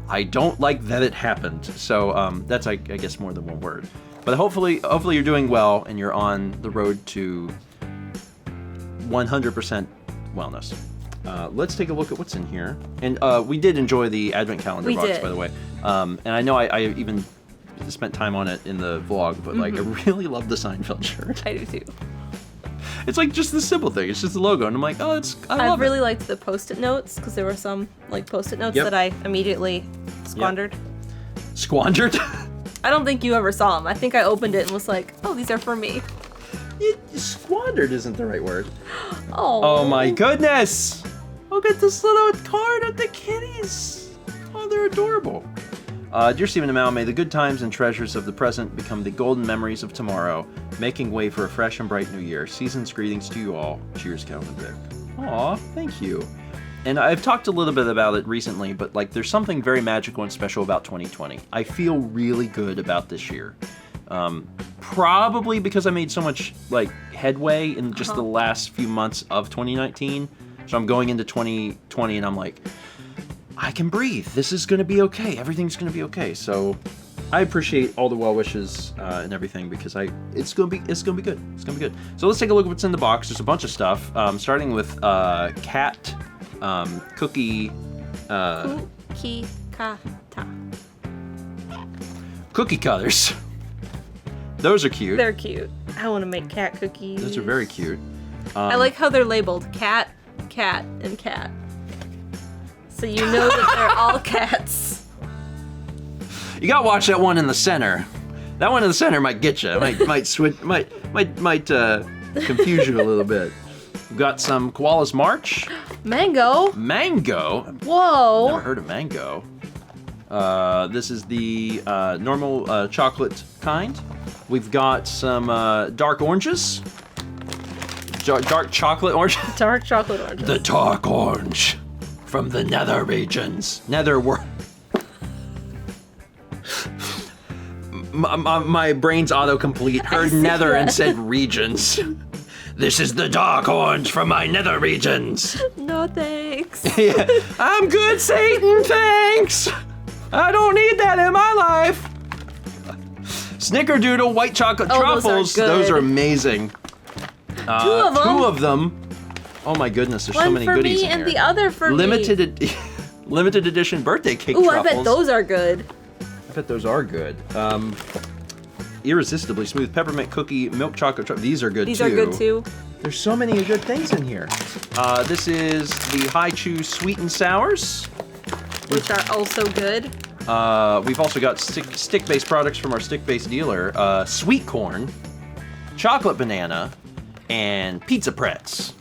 I don't like that it happened. So that's I guess more than one word. But hopefully you're doing well, and you're on the road to 100% wellness. Let's take a look at what's in here. And we did enjoy the Advent calendar box, by the way. And I know I even spent time on it in the vlog, but like I really love the Seinfeld shirt. I do too. It's like just the simple thing. It's just the logo, and I'm like, oh, I love really liked the Post-it notes because there were some like Post-it notes that I immediately squandered. Squandered? I don't think you ever saw them. I think I opened it and was like, oh, these are for me. Squandered isn't the right word. Oh. Oh my goodness! Look at this little card of the kitties. Oh, they're adorable. Dear Stephen and Mal, may the good times and treasures of the present become the golden memories of tomorrow, making way for a fresh and bright new year. Season's greetings to you all. Cheers, Calvin Vic. Aw, thank you. And I've talked a little bit about it recently, but like there's something very magical and special about 2020. I feel really good about this year. Probably because I made so much like headway in just the last few months of 2019. So I'm going into 2020 and I'm like, I can breathe. This is gonna be okay. Everything's gonna be okay. So I appreciate all the well wishes and everything because it's gonna be good. It's gonna be good. So let's take a look at what's in the box. There's a bunch of stuff. Starting with cat cookie. Cookie cutters. Those are cute. They're cute. I want to make cat cookies. Those are very cute. I like how they're labeled cat, cat, and cat. So you know that they're all cats. You gotta watch that one in the center. That one in the center might get you. Might switch. Might confuse you a little bit. We've got some Koala's March. Mango. Mango. Whoa. Never heard of mango. This is the normal chocolate kind. We've got some dark oranges. Dark chocolate orange. Dark chocolate oranges. The dark orange from the nether regions. Nether world. My brain's autocomplete heard nether and said regions. This is the dark horns from my nether regions. No thanks. Yeah. I'm good, Satan, thanks. I don't need that in my life. Snickerdoodle white chocolate truffles. Those are amazing. Two of them. Two of them. Oh my goodness, there's so many goodies in here. One for me and the other for me. Limited edition birthday cake Ooh, truffles. I bet those are good. I bet those are good. Irresistibly smooth peppermint cookie milk chocolate truffle. These are good too. These are good too. There's so many good things in here. This is the High Chew Sweet and Sours, which are also good. We've also got stick-based products from our stick-based dealer. Sweet corn, chocolate banana, and pizza pretz.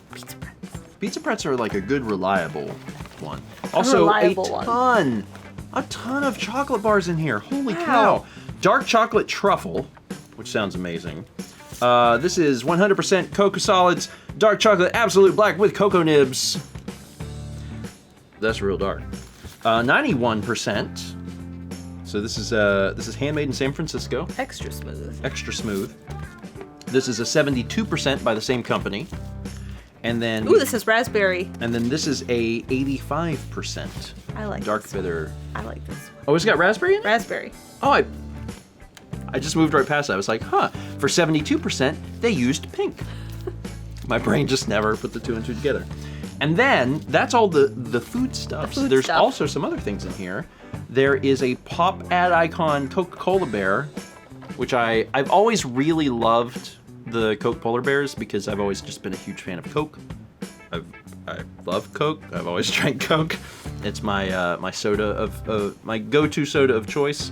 Pizza pretz are like a good, reliable one. Also, a ton of chocolate bars in here. Holy cow. Dark chocolate truffle, which sounds amazing. This is 100% Cocoa Solids, dark chocolate, absolute black with cocoa nibs. That's real dark. 91%. So this is handmade in San Francisco. Extra smooth. Extra smooth. This is a 72% by the same company. And then this is raspberry. And then this is a 85%. I like dark bitter. I like this one. Oh, it's got raspberry in it? Raspberry. Oh, I just moved right past that. I was like, huh. For 72%, they used pink. My brain just never put the two and two together. And then that's all the food stuff. There's also some other things in here. There is a pop ad icon Coca-Cola bear, which I've always really loved the Coke polar bears because I've always just been a huge fan of Coke. I love Coke. I've always drank Coke. It's my my soda of my go-to soda of choice.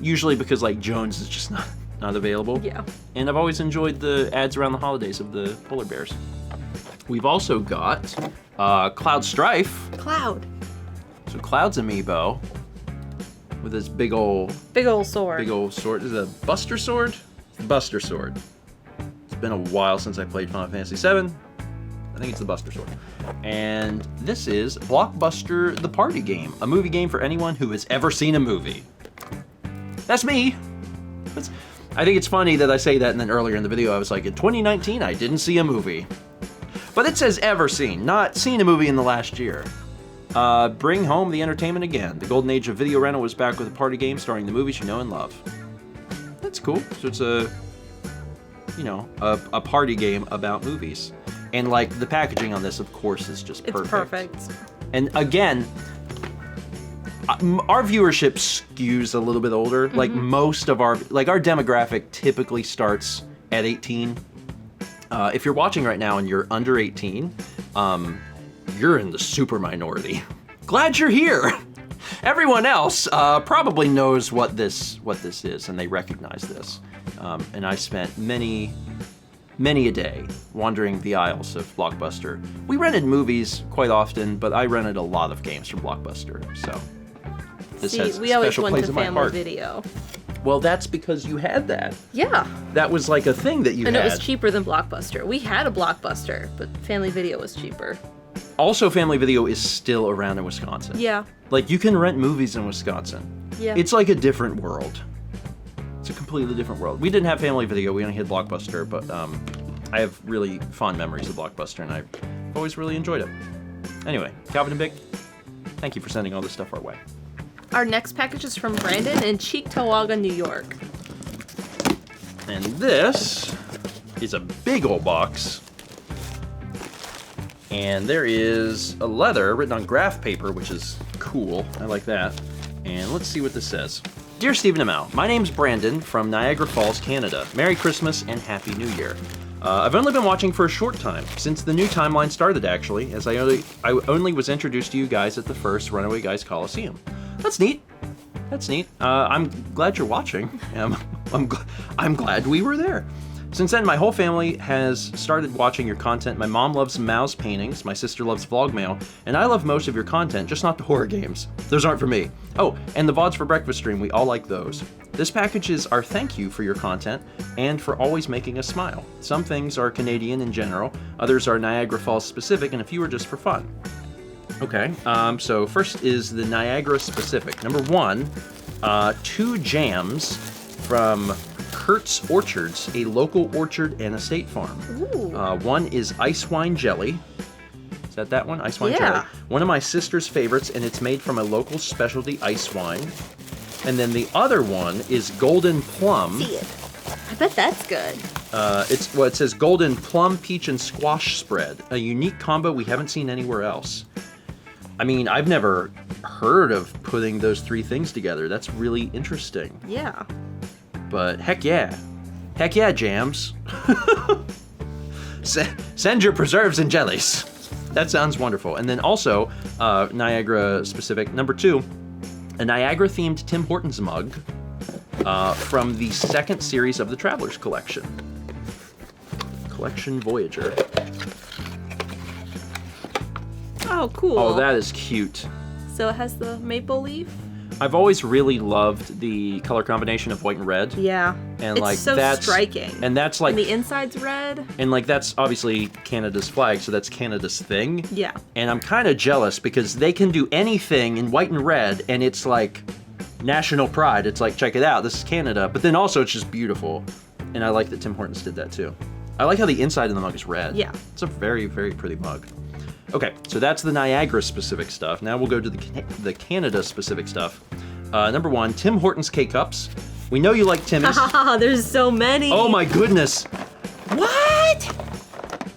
Usually because like Jones is just not available. Yeah. And I've always enjoyed the ads around the holidays of the polar bears. We've also got Cloud Strife. Cloud. So Cloud's amiibo with this big old sword. Big old sword. Is it a Buster sword? It's the Buster sword. It's been a while since I played Final Fantasy VII. I think it's the Buster sword. And this is Blockbuster the Party Game, a movie game for anyone who has ever seen a movie. That's me. I think it's funny that I say that, and then earlier in the video I was like, in 2019 I didn't see a movie. But it says ever seen, not seen a movie in the last year. Bring home the entertainment again. The golden age of video rental was back with a party game starring the movies you know and love. That's cool. So it's a party game about movies. And like the packaging on this, of course, is just perfect. It's perfect. And again, our viewership skews a little bit older. Mm-hmm. Like most of our demographic typically starts at 18. If you're watching right now and you're under 18, you're in the super minority. Glad you're here. Everyone else probably knows what this is, and they recognize this. And I spent many a day wandering the aisles of Blockbuster. We rented movies quite often, but I rented a lot of games from Blockbuster. So this has we always special went place to in my Family heart. Video. Well, that's because you had that. Yeah. That was like a thing that you had. And it was cheaper than Blockbuster. We had a Blockbuster, but Family Video was cheaper. Also, Family Video is still around in Wisconsin. Yeah. Like, you can rent movies in Wisconsin. Yeah. It's like a different world. It's a completely different world. We didn't have Family Video, we only had Blockbuster, but I have really fond memories of Blockbuster, and I've always really enjoyed it. Anyway, Calvin and Big, thank you for sending all this stuff our way. Our next package is from Brandon in Cheektowaga, New York. And this is a big old box. And there is a letter written on graph paper, which is cool. I like that. And let's see what this says. Dear Stephen and Mal, my name's Brandon from Niagara Falls, Canada. Merry Christmas and Happy New Year. I've only been watching for a short time, since the new timeline started actually, as I only was introduced to you guys at the first Runaway Guys Coliseum. That's neat. That's neat. I'm glad you're watching. I'm glad we were there. Since then, my whole family has started watching your content. My mom loves mouse paintings, my sister loves VlogMail, and I love most of your content, just not the horror games. Those aren't for me. Oh, and the VODs for breakfast stream, we all like those. This package is our thank you for your content and for always making us smile. Some things are Canadian in general, others are Niagara Falls specific, and a few are just for fun. Okay, so first is the Niagara specific. Number one, 2 jams from Kurt's Orchards, a local orchard and estate farm. Ooh. One is ice wine jelly. Is that one? Ice wine jelly. One of my sister's favorites, and it's made from a local specialty ice wine. And then the other one is golden plum. See it. I bet that's good. It says golden plum, peach, and squash spread. A unique combo we haven't seen anywhere else. I mean, I've never heard of putting those three things together. That's really interesting. Yeah. But heck yeah. Heck yeah, jams. Send your preserves and jellies. That sounds wonderful. And then also, Niagara specific, number 2, a Niagara-themed Tim Hortons mug from the second series of the Traveler's Collection. Collection Voyager. Oh, cool. Oh, that is cute. So it has the maple leaf? I've always really loved the color combination of white and red. Yeah. And it's like so that's striking. And that's like and the inside's red. And like that's obviously Canada's flag, so that's Canada's thing. Yeah. And I'm kind of jealous because they can do anything in white and red and it's like national pride. It's like, check it out, this is Canada. But then also it's just beautiful. And I like that Tim Hortons did that too. I like how the inside of the mug is red. Yeah. It's a very, very pretty mug. Okay, so that's the Niagara specific stuff. Now we'll go to the Canada specific stuff. Number 1, Tim Hortons K-Cups. We know you like Timmy's. There's so many. Oh my goodness. What?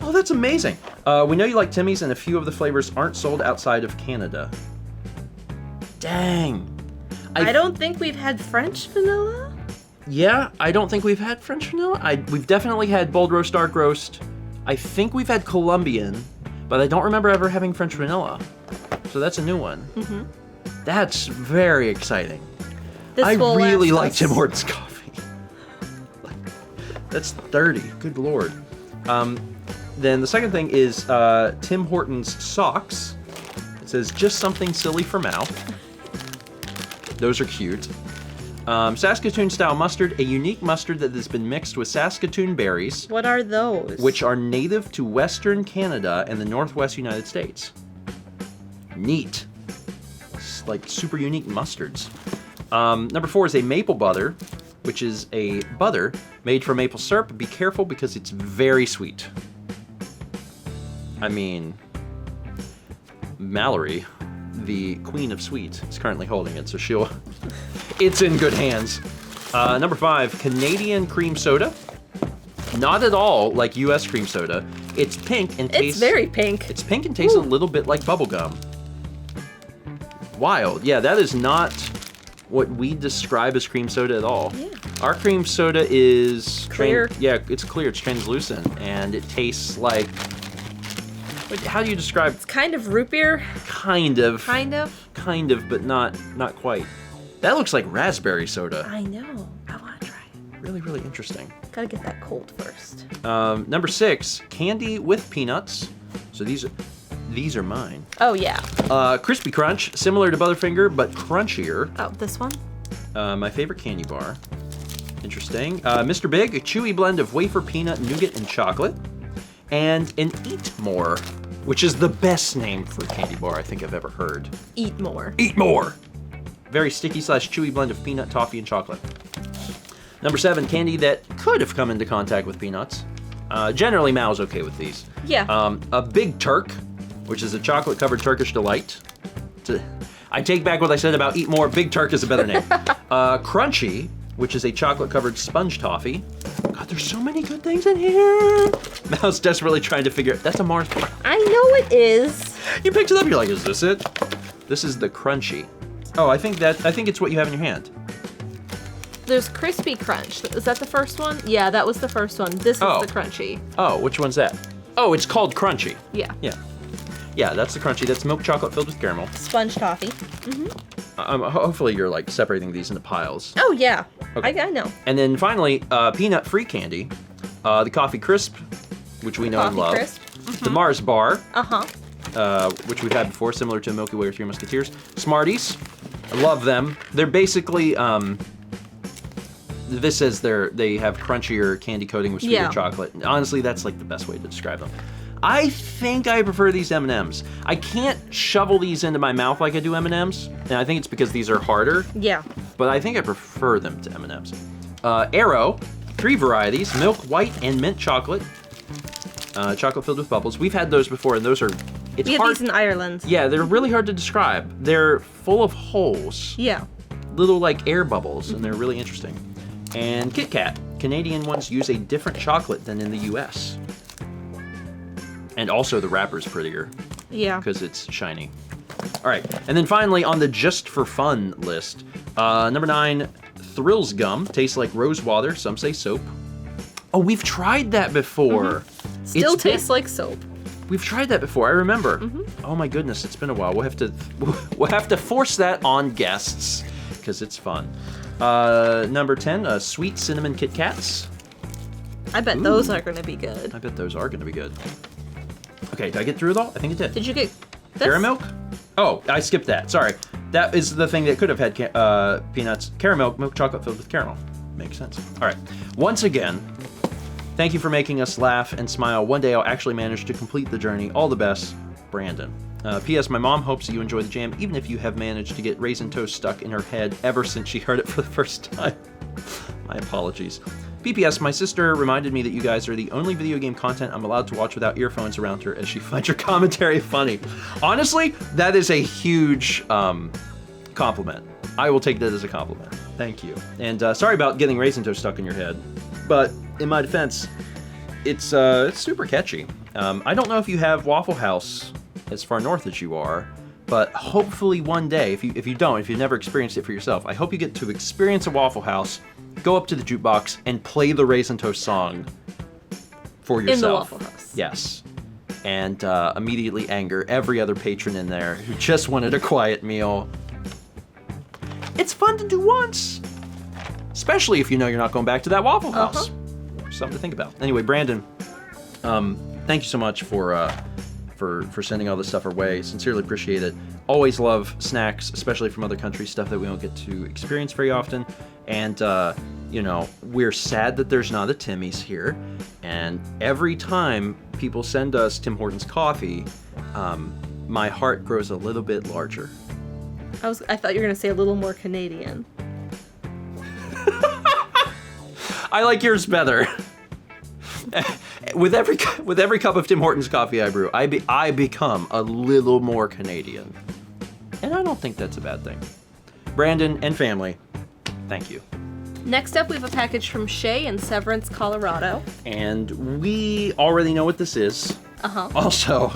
Oh, that's amazing. We know you like Timmy's, and a few of the flavors aren't sold outside of Canada. Dang. I don't think we've had French vanilla. Yeah, I don't think we've had French vanilla. We've definitely had bold roast, dark roast. I think we've had Colombian, but I don't remember ever having French vanilla. So that's a new one. Mm-hmm. That's very exciting. I really like Tim Hortons coffee. That's 30. Good lord. Then the second thing is Tim Hortons socks. It says just something silly for mouth. Those are cute. Saskatoon style mustard, a unique mustard that has been mixed with Saskatoon berries. What are those? Which are native to Western Canada and the Northwest United States. Neat. It's like super unique mustards. Number 4 is a maple butter, which is a butter made from maple syrup. Be careful because it's very sweet. I mean, Mallory, the queen of sweets, is currently holding it, so it's in good hands. Number 5, Canadian cream soda. Not at all like U.S. cream soda. It's pink and tastes... It's very pink. It's pink and tastes a little bit like bubblegum. Wild. Yeah, that is not what we describe as cream soda at all. Yeah. Our cream soda is... Clear. Yeah, it's clear. It's translucent. And it tastes like... How do you describe... It's kind of root beer. Kind of. Kind of. Kind of, but not quite. That looks like raspberry soda. I know. I want to try it. Really, really interesting. Gotta get that cold first. Number 6, candy with peanuts. So these are mine. Oh, yeah. Crispy Crunch, similar to Butterfinger, but crunchier. Oh, this one? My favorite candy bar. Interesting. Mr. Big, a chewy blend of wafer, peanut, nougat, and chocolate. And an Eat More, which is the best name for a candy bar I think I've ever heard. Eat More. Eat More! Very sticky / chewy blend of peanut, toffee, and chocolate. Number 7, candy that could have come into contact with peanuts. Generally, Mao's okay with these. Yeah. A Big Turk, which is a chocolate-covered Turkish delight. I take back what I said about Eat More. Big Turk is a better name. Crunchy, which is a chocolate-covered sponge toffee. God, there's so many good things in here. Mao's desperately trying to figure it. That's a Mars bar. I know it is. You picked it up. You're like, is this it? This is the crunchy. Oh, I think it's what you have in your hand. There's Crispy Crunch. Is that the first one? Yeah, that was the first one. This is the crunchy. Oh, which one's that? Oh, it's called crunchy. Yeah. Yeah. Yeah, that's the crunchy. That's milk chocolate filled with caramel. Sponge toffee. Hopefully you're like separating these into piles. Oh, yeah. Okay. I know. And then finally, peanut-free candy. The Coffee Crisp, which we know and love. Crisp. The Mars Bar, Uh-huh. which we've had before, similar to Milky Way or Three Musketeers. Smarties. I love them. They're basically... This says they have crunchier candy coating with sweeter chocolate. Honestly, that's like the best way to describe them. I think I prefer these M&Ms. I can't shovel these into my mouth like I do M&Ms, and I think it's because these are harder. Yeah. But I think I prefer them to M&Ms. Arrow, 3 varieties, milk, white, and mint chocolate. Chocolate filled with bubbles. We've had those before, and those are... It's We had hard. these in Ireland. Yeah, they're really hard to describe. They're full of holes. Yeah. Little, like, air bubbles, and they're really interesting. And Kit Kat. Canadian ones use a different chocolate than in the US. And also the wrapper's prettier, Yeah. because it's shiny. All right, and then finally on the just for fun list, number 9, Thrills Gum. Tastes like rose water, some say soap. Oh, we've tried that before. Still It's been- tastes like soap. We've tried that before, I remember. Oh my goodness, it's been a while. We'll have to force that on guests, because it's fun. Number 10, Sweet Cinnamon Kit Kats. I bet those are going to be good. I bet those are gonna be good. Okay, did I get through it all? I think it did. Did you get this? Caramel? Oh, I skipped that. Sorry. That is the thing that could have had peanuts. Caramel, milk chocolate filled with caramel. Makes sense. All right. Once again, thank you for making us laugh and smile. One day I'll actually manage to complete the journey. All the best, Brandon. P.S. My mom hopes that you enjoy the jam, even if you have managed to get raisin toast stuck in her head ever since she heard it for the first time. My apologies. P.P.S. My sister reminded me that you guys are the only video game content I'm allowed to watch without earphones around her, as she finds your commentary funny. Honestly, that is a huge compliment. I will take that as a compliment. Thank you. And sorry about getting raisin toast stuck in your head, but in my defense, it's super catchy. I don't know if you have Waffle House as far north as you are, but hopefully one day, if you've never experienced it for yourself, I hope you get to experience a Waffle House, go up to the jukebox, and play the Raisin Toast song for yourself. In the Waffle House. Yes. And immediately anger every other patron in there who just wanted a quiet meal. It's fun to do once, especially if you know you're not going back to that Waffle House. Something to think about. Anyway, Brandon, thank you so much for sending all this stuff our way. Sincerely appreciate it. Always love snacks, especially from other countries, stuff that we don't get to experience very often. And, we're sad that there's not a Timmy's here. And every time people send us Tim Hortons coffee, my heart grows a little bit larger. I thought you were going to say a little more Canadian. I like yours better. With every cup of Tim Hortons coffee I brew, I become a little more Canadian. And I don't think that's a bad thing. Brandon and family, thank you. Next up, we have a package from Shay in Severance, Colorado. And we already know what this is. Also,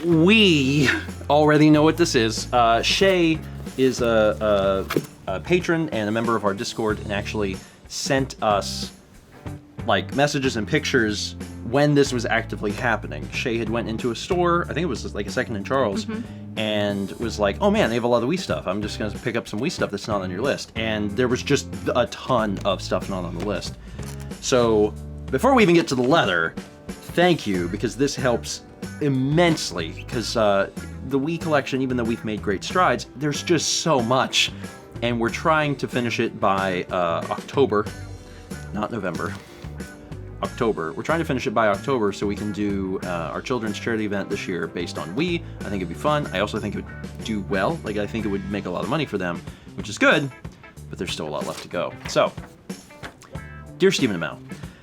we already know what this is. Shay is a patron and a member of our Discord, and actually sent us like messages and pictures when this was actively happening. Shay had went into a store, I think it was like a Second and Charles, and was like, oh man, they have a lot of Wii stuff. I'm just gonna pick up some Wii stuff that's not on your list. And there was just a ton of stuff not on the list. So before we even get to the letter, thank you, because this helps immensely, because the Wii collection, even though we've made great strides, there's just so much. And we're trying to finish it by October, not November. October. We're trying to finish it by October so we can do our children's charity event this year based on Wii. I think it'd be fun. I also think it would do well. Like, I think it would make a lot of money for them, which is good, but there's still a lot left to go. So, dear Stephen and Mel,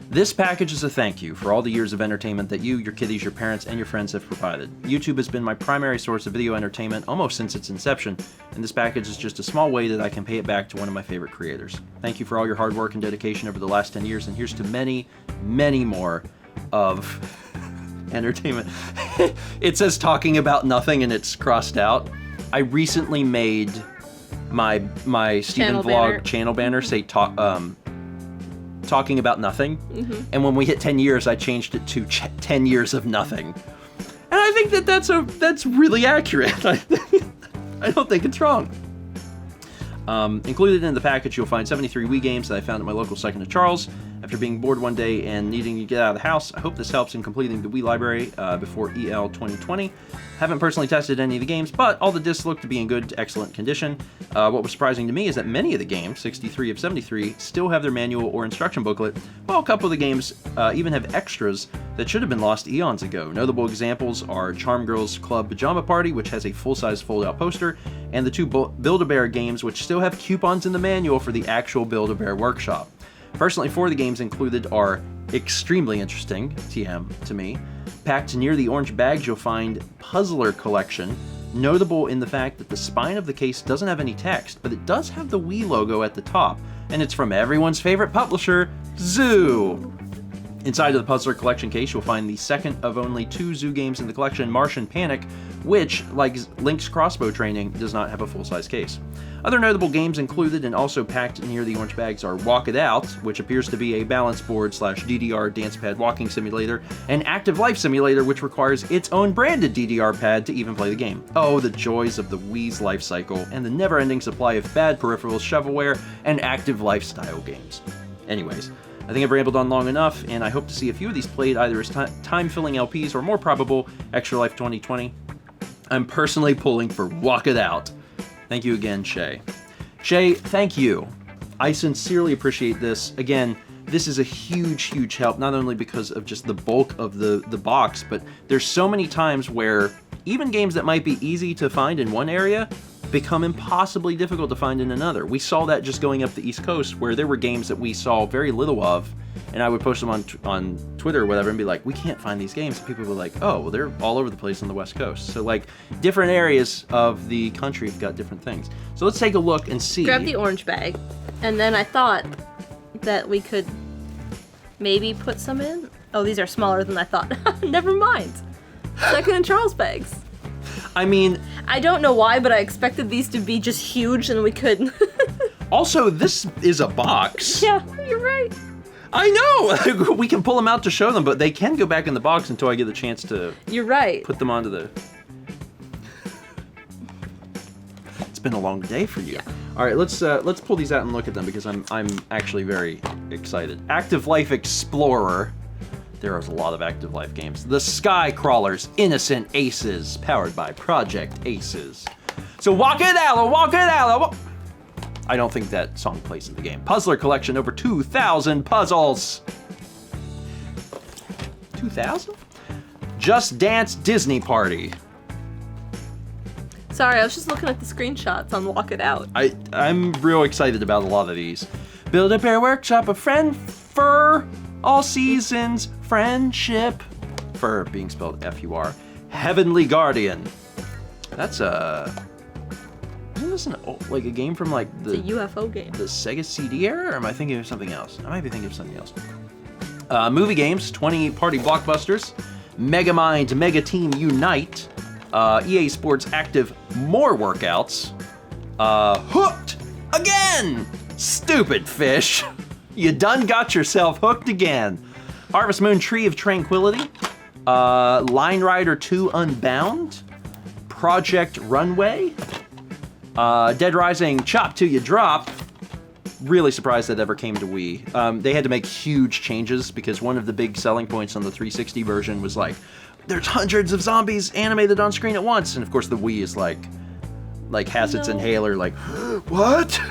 this package is a thank you for all the years of entertainment that you, your kiddies, your parents, and your friends have provided. YouTube has been my primary source of video entertainment almost since its inception, and this package is just a small way that I can pay it back to one of my favorite creators. Thank you for all your hard work and dedication over the last 10 years, and here's to many, many more of entertainment. It says talking about nothing, and it's crossed out. I recently made my Stephen Channel Vlog banner. channel banner say talking about nothing, and when we hit 10 years, I changed it to 10 years of nothing. And I think that's really accurate. I don't think it's wrong. Included in the package, you'll find 73 Wii games that I found at my local Second and Charles. After being bored one day and needing to get out of the house, I hope this helps in completing the Wii library before EL 2020. Haven't personally tested any of the games, but all the discs look to be in good to excellent condition. What was surprising to me is that many of the games, 63 of 73, still have their manual or instruction booklet, while a couple of the games even have extras that should have been lost eons ago. Notable examples are Charm Girls Club Pajama Party, which has a full-size fold-out poster, and the two Build-A-Bear games, which still have coupons in the manual for the actual Build-A-Bear workshop. Personally, 4 of the games included are extremely interesting, TM to me. Packed near the orange bags, you'll find Puzzler Collection, notable in the fact that the spine of the case doesn't have any text, but it does have the Wii logo at the top, and it's from everyone's favorite publisher, Zoo. Inside of the Puzzler Collection case, you'll find the second of only 2 Zoo games in the collection, Martian Panic, which, like Link's Crossbow Training, does not have a full-size case. Other notable games included and also packed near the orange bags are Walk It Out, which appears to be a balance board / DDR dance pad walking simulator, and Active Life Simulator, which requires its own branded DDR pad to even play the game. Oh, the joys of the Wii's life cycle and the never-ending supply of bad peripherals, shovelware, and active lifestyle games. Anyways, I think I've rambled on long enough, and I hope to see a few of these played either as time-filling LPs or more probable, Extra Life 2020. I'm personally pulling for Walk It Out. Thank you again, Shay. Shay, thank you. I sincerely appreciate this. Again, this is a huge, huge help, not only because of just the bulk of the box, but there's so many times where even games that might be easy to find in one area become impossibly difficult to find in another. We saw that just going up the East Coast, where there were games that we saw very little of, and I would post them on Twitter or whatever and be like, we can't find these games. And people were like, oh, well, they're all over the place on the West Coast. So, like, different areas of the country have got different things. So let's take a look and see. Grab the orange bag, and then I thought that we could maybe put some in. Oh, these are smaller than I thought. Never mind. Second and Charles bags. I mean, I don't know why, but I expected these to be just huge and we could. also, this is a box. Yeah, you're right. I know! We can pull them out to show them, but they can go back in the box until I get the chance to You're right. put them onto the... It's been a long day for you. Yeah. All right, let's pull these out and look at them because I'm actually very excited. Active Life Explorer. There is a lot of Active Life games. The Sky Crawlers, Innocent Aces, powered by Project Aces. So walk it out, walk it out. I don't think that song plays in the game. Puzzler Collection, over 2,000 puzzles. 2,000? Just Dance Disney Party. Sorry, I was just looking at the screenshots on Walk It Out. I'm real excited about a lot of these. Build-A-Bear Workshop, a friend for all seasons, friendship. Fur being spelled F-U-R. Heavenly Guardian. That's isn't this like a game from like It's a UFO game. the Sega CD era, or am I thinking of something else? I might be thinking of something else. Movie games, 20 party blockbusters, Megamind Mega Team Unite, EA Sports Active More Workouts, Hooked Again! Stupid fish! You done got yourself hooked again. Harvest Moon Tree of Tranquility, Line Rider 2 Unbound, Project Runway, Dead Rising Chop Till You Drop. Really surprised that ever came to Wii. They had to make huge changes because one of the big selling points on the 360 version was like, there's hundreds of zombies animated on screen at once. And of course the Wii is like has its inhaler like, what?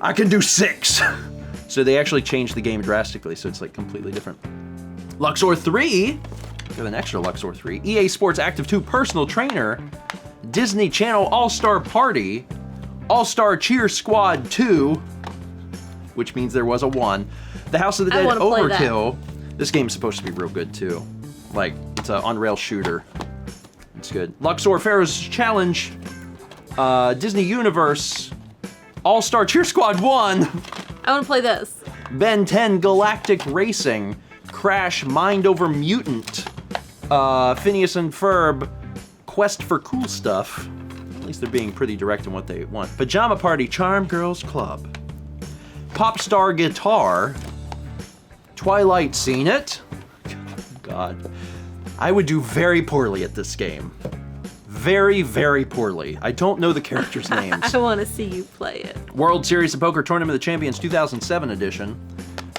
I can do 6. So they actually changed the game drastically, so it's like completely different. Luxor 3, we have an extra Luxor 3. EA Sports Active 2 Personal Trainer, Disney Channel All-Star Party, All-Star Cheer Squad 2, which means there was a 1. The House of the I Dead wanna play that. Overkill. This game's supposed to be real good too. Like, it's an on-rail shooter. It's good. Luxor Pharaoh's Challenge, Disney Universe, All-Star Cheer Squad 1, I want to play this. Ben 10 Galactic Racing, Crash Mind Over Mutant, Phineas and Ferb, Quest for Cool Stuff. At least they're being pretty direct in what they want. Pajama Party Charm Girls Club, Pop Star Guitar, Twilight Seen It. God, I would do very poorly at this game. Very, very poorly. I don't know the characters' names. I want to see you play it. World Series of Poker Tournament of the Champions 2007 edition,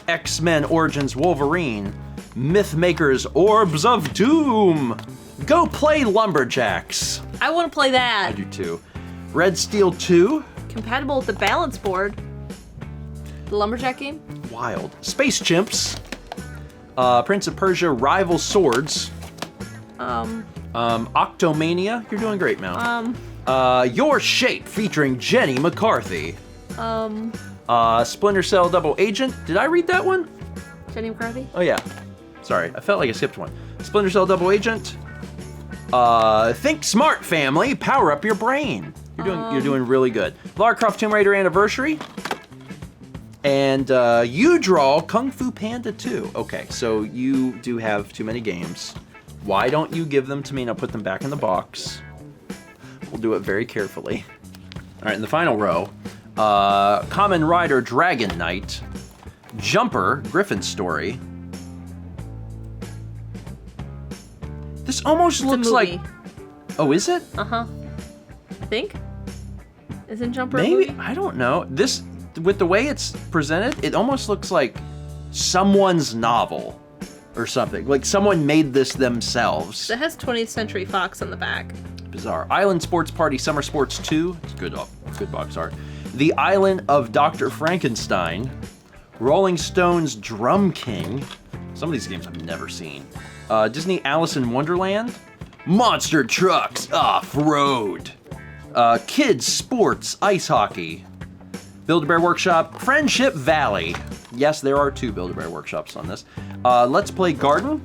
X-Men Origins Wolverine, Mythmakers Orbs of Doom. Go play Lumberjacks. I want to play I that. do too. Red Steel 2, Compatible with the balance board. The Lumberjack game? Wild. Space Chimps, Prince of Persia Rival Swords. Octomania. You're doing great, Mal. Your Shape featuring Jenny McCarthy. Splinter Cell Double Agent. Did I read that one? Jenny McCarthy? Oh yeah. Sorry, I felt like I skipped one. Splinter Cell Double Agent. Think Smart Family. Power up your brain. You're doing really good. Lara Croft Tomb Raider Anniversary. And you draw Kung Fu Panda 2. Okay, so you do have too many games. Why don't you give them to me and I'll put them back in the box? We'll do it very carefully. All right, in the final row, Kamen Rider Dragon Knight, Jumper Griffin Story. This almost looks like... Oh, is it? Uh-huh. I think. Isn't Jumper a Maybe, movie? I don't know. This, with the way it's presented, it almost looks like someone's novel or something. Like someone made this themselves. It has 20th Century Fox on the back. Bizarre. Island Sports Party Summer Sports 2. It's good box art. The Island of Dr. Frankenstein. Rolling Stones Drum King. Some of these games I've never seen. Disney Alice in Wonderland. Monster Trucks Off-Road. Kids Sports Ice Hockey. Build-A-Bear Workshop Friendship Valley. Yes, there are 2 Build-A-Bear Workshops on this. Let's Play Garden.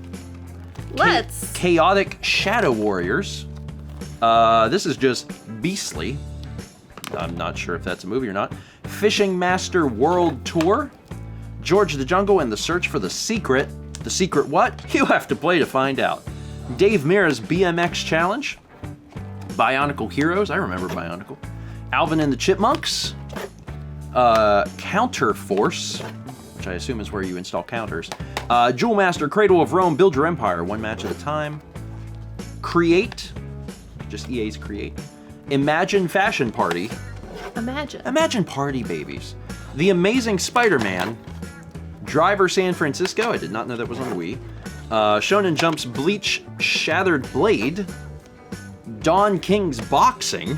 Let's. Chaotic Shadow Warriors. This is just beastly. I'm not sure if that's a movie or not. Fishing Master World Tour. George the Jungle and the Search for the Secret. The secret what? You have to play to find out. Dave Mirra's BMX Challenge. Bionicle Heroes. I remember Bionicle. Alvin and the Chipmunks. Counter Force, which I assume is where you install counters. Jewel Master Cradle of Rome. Build Your Empire. One match at a time. Create. Just EA's Create. Imagine Fashion Party. Imagine Party Babies. The Amazing Spider-Man. Driver San Francisco. I did not know that was on the Wii. Shonen Jump's Bleach Shattered Blade. Dawn King's Boxing.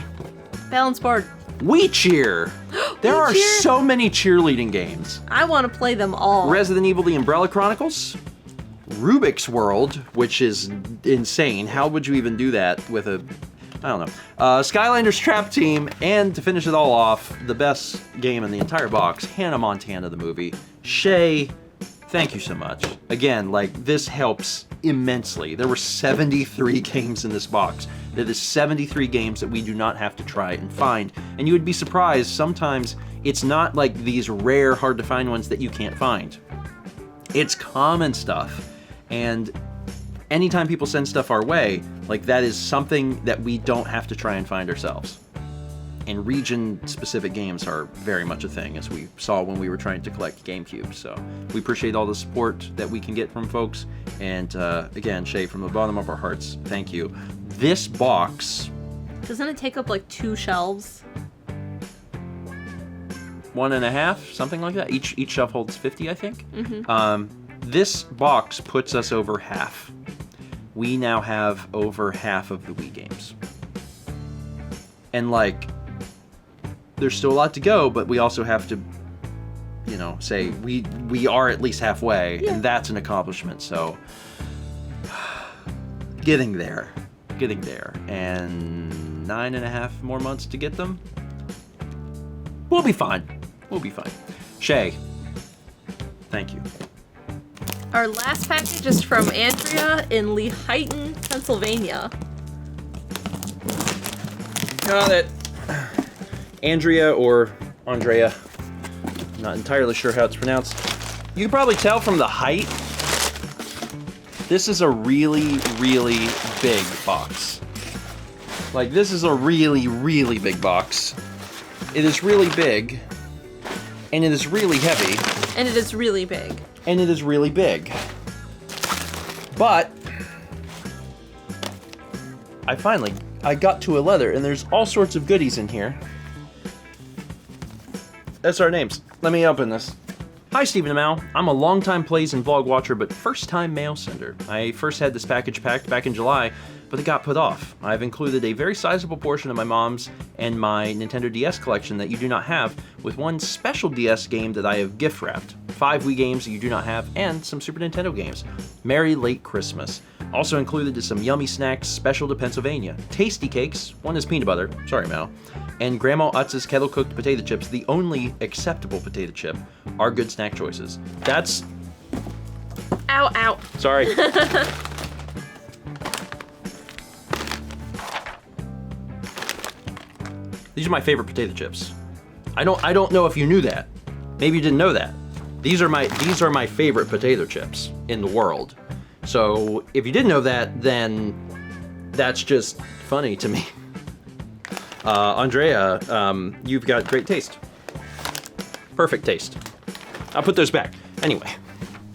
Balance board. We Cheer. There are so many cheerleading games. I want to play them all. Resident Evil: The Umbrella Chronicles. Rubik's World, which is insane. How would you even do that with a... I don't know. Skylanders Trap Team, and to finish it all off, the best game in the entire box, Hannah Montana the movie. Shay, thank you so much. Again, like, this helps immensely. There were 73 games in this box. That is 73 games that we do not have to try and find. And you would be surprised, sometimes it's not like these rare, hard-to-find ones that you can't find. It's common stuff. And anytime people send stuff our way, like, that is something that we don't have to try and find ourselves. And region-specific games are very much a thing, as we saw when we were trying to collect GameCube. So we appreciate all the support that we can get from folks. And again, Shay, from the bottom of our hearts, thank you. This box... Doesn't it take up like 2 shelves? 1.5, something like that. Each shelf holds 50, I think. Mm-hmm. This box puts us over half. We now have over half of the Wii games. And, like, there's still a lot to go, but we also have to, you know, say we are at least halfway, and that's an accomplishment. So, getting there. And 9.5 more months to get them. We'll be fine. Shay, thank you. Our last package is from Andrea in Lehighton, Pennsylvania. Got it. Andrea or Andrea. I'm not entirely sure how it's pronounced. You can probably tell from the height. This is a really, really big box. Like, this is a really, really big box. It is really big. And it is really heavy. And it is really big. And it is really big. But I got to a leather, and there's all sorts of goodies in here. That's our names. Let me open this. Hi, Stephen and Mal. I'm a longtime plays and vlog watcher, but first-time mail sender. I first had this package packed back in July, but it got put off. I've included a very sizable portion of my mom's and my Nintendo DS collection that you do not have, with one special DS game that I have gift wrapped. 5 Wii games that you do not have, and some Super Nintendo games. Merry late Christmas. Also included is some yummy snacks special to Pennsylvania. Tastykakes, one is peanut butter, sorry Mal, and Grandma Utz's kettle-cooked potato chips, the only acceptable potato chip, are good snack choices. That's... Ow, ow. Sorry. These are my favorite potato chips. I don't know if you knew that. Maybe you didn't know that. These are my favorite potato chips in the world. So if you didn't know that, then that's just funny to me. Andrea, you've got great taste. Perfect taste. I'll put those back. Anyway,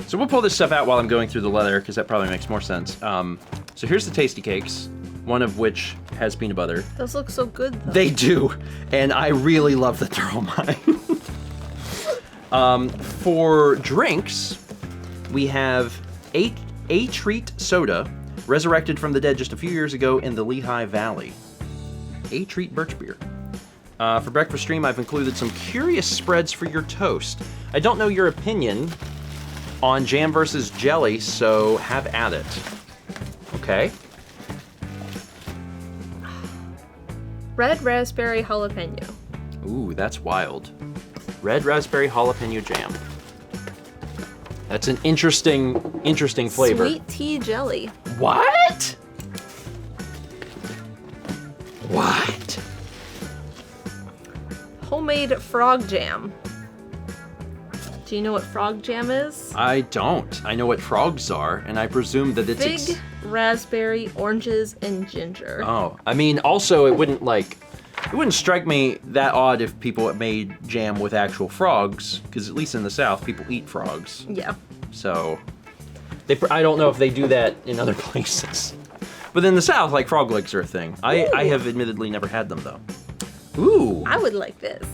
so we'll pull this stuff out while I'm going through the leather, because that probably makes more sense. So here's the Tastykakes, one of which has peanut butter. Those look so good, though. They do, and I really love that they're all mine. For drinks, we have a Treat Soda, resurrected from the dead just a few years ago in the Lehigh Valley. A Treat Birch Beer. For breakfast stream, I've included some curious spreads for your toast. I don't know your opinion on jam versus jelly, so have at it. Okay? Red raspberry jalapeno. Ooh, that's wild. Red raspberry jalapeno jam. That's an interesting flavor. Sweet tea jelly. What? What? Homemade frog jam. Do you know what frog jam is? I don't. I know what frogs are, and I presume that it's... Fig, raspberry, oranges, and ginger. Oh, I mean, also, it wouldn't strike me that odd if people made jam with actual frogs, because at least in the South, people eat frogs. Yeah. So, I don't know if they do that in other places. But in the South, like, frog legs are a thing. I have admittedly never had them, though. Ooh. I would like this.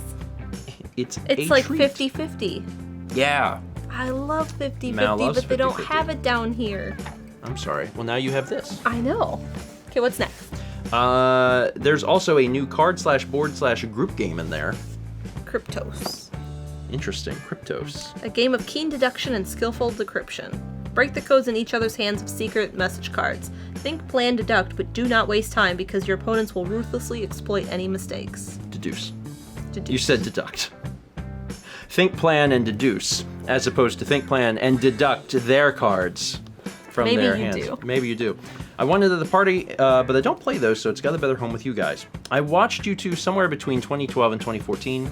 It's like treat. 50-50. Yeah. I love 50-50, Mal loves but they don't 50-50. have it down here. I'm sorry. Well, now you have this. I know. Okay, what's next? There's also a new card/board/group game in there. Cryptos. Interesting. Cryptos. A game of keen deduction and skillful decryption. Break the codes in each other's hands of secret message cards. Think, plan, deduct, but do not waste time because your opponents will ruthlessly exploit any mistakes. Deduce. Deduce. You said deduct. Think, plan, and deduce, as opposed to think, plan, and deduct their cards from Maybe their you hands. do. Maybe you do. I wanted at the party, but I don't play those, so it's got a better home with you guys. I watched you two somewhere between 2012 and 2014.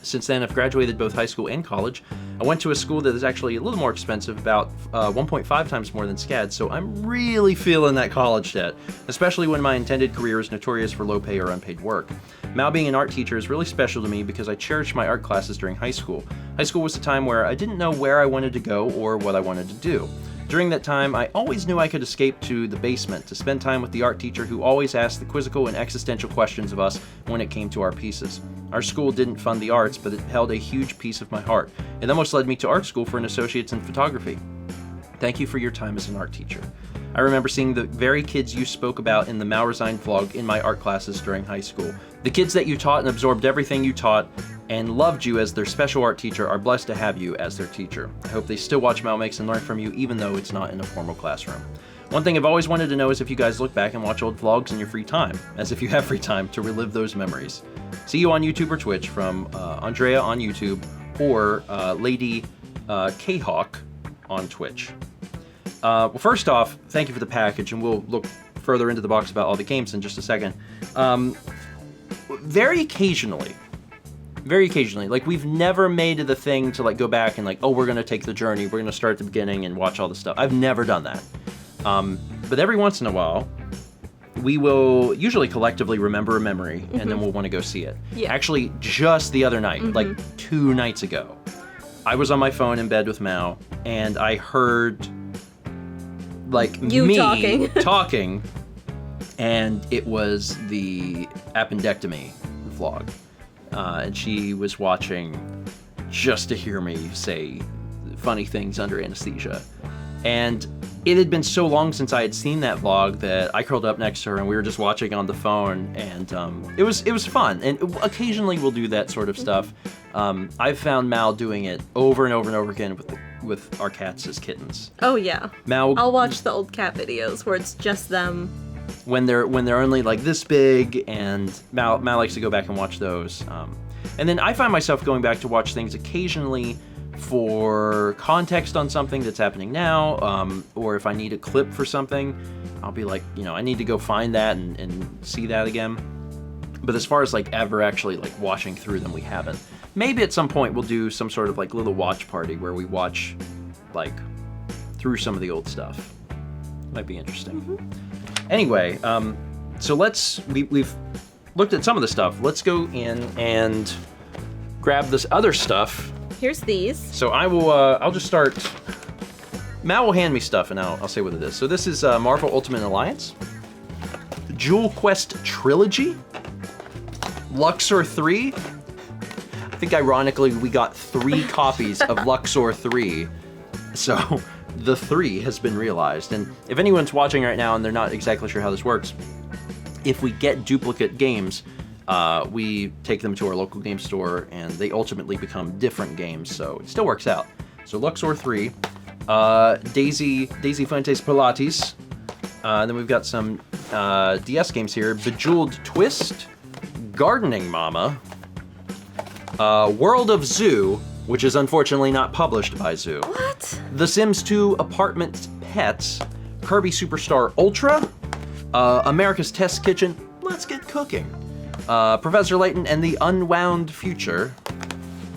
Since then, I've graduated both high school and college. I went to a school that is actually a little more expensive, about 1.5 times more than SCAD, so I'm really feeling that college debt, especially when my intended career is notorious for low pay or unpaid work. Mal being an art teacher is really special to me because I cherished my art classes during high school. High school was a time where I didn't know where I wanted to go or what I wanted to do. During that time, I always knew I could escape to the basement to spend time with the art teacher who always asked the quizzical and existential questions of us when it came to our pieces. Our school didn't fund the arts, but it held a huge piece of my heart. It almost led me to art school for an associate's in photography. Thank you for your time as an art teacher. I remember seeing the very kids you spoke about in the Mal Resigned vlog in my art classes during high school. The kids that you taught and absorbed everything you taught and loved you as their special art teacher are blessed to have you as their teacher. I hope they still watch Mal Makes and learn from you even though it's not in a formal classroom. One thing I've always wanted to know is if you guys look back and watch old vlogs in your free time, as if you have free time to relive those memories. See you on YouTube or Twitch from Andrea on YouTube or Lady K-Hawk on Twitch. Well, first off, thank you for the package, and we'll look further into the box about all the games in just a second. Very occasionally, like, we've never made it a thing to, like, go back and, like, oh, we're gonna take the journey, we're gonna start at the beginning and watch all the stuff. I've never done that. But every once in a while, we will usually collectively remember a memory, and then we'll want to go see it. Yeah. Actually, just the other night, like 2 nights ago, I was on my phone in bed with Mal, and I heard, like, you me talking. And it was the appendectomy vlog. And she was watching just to hear me say funny things under anesthesia. And it had been so long since I had seen that vlog that I curled up next to her and we were just watching on the phone, and it was fun. And occasionally we'll do that sort of stuff. I've found Mal doing it over and over and over again with our cats as kittens. Oh yeah. Mal, I'll watch the old cat videos where it's just them. When they're only like this big, and Mal likes to go back and watch those. And then I find myself going back to watch things occasionally for context on something that's happening now, or if I need a clip for something, I'll be like, I need to go find that and see that again. But as far as like ever actually like watching through them, we haven't. Maybe at some point we'll do some sort of like little watch party where we watch like through some of the old stuff. Might be interesting. Mm-hmm. Anyway, so we've looked at some of the stuff. Let's go in and grab this other stuff. Here's these. So I'll just start. Mal will hand me stuff and I'll say what it is. So this is Marvel Ultimate Alliance, Jewel Quest Trilogy, Luxor 3. I think ironically we got 3 copies of Luxor 3. So the 3 has been realized. And if anyone's watching right now and they're not exactly sure how this works, if we get duplicate games, we take them to our local game store and they ultimately become different games, so it still works out. So Luxor 3, Daisy Fuentes Pilates, then we've got some DS games here, Bejeweled Twist, Gardening Mama, World of Zoo, which is unfortunately not published by Zoo. What? The Sims 2 Apartment Pets, Kirby Superstar Ultra, America's Test Kitchen, Let's Get Cooking, Professor Layton and the Unwound Future.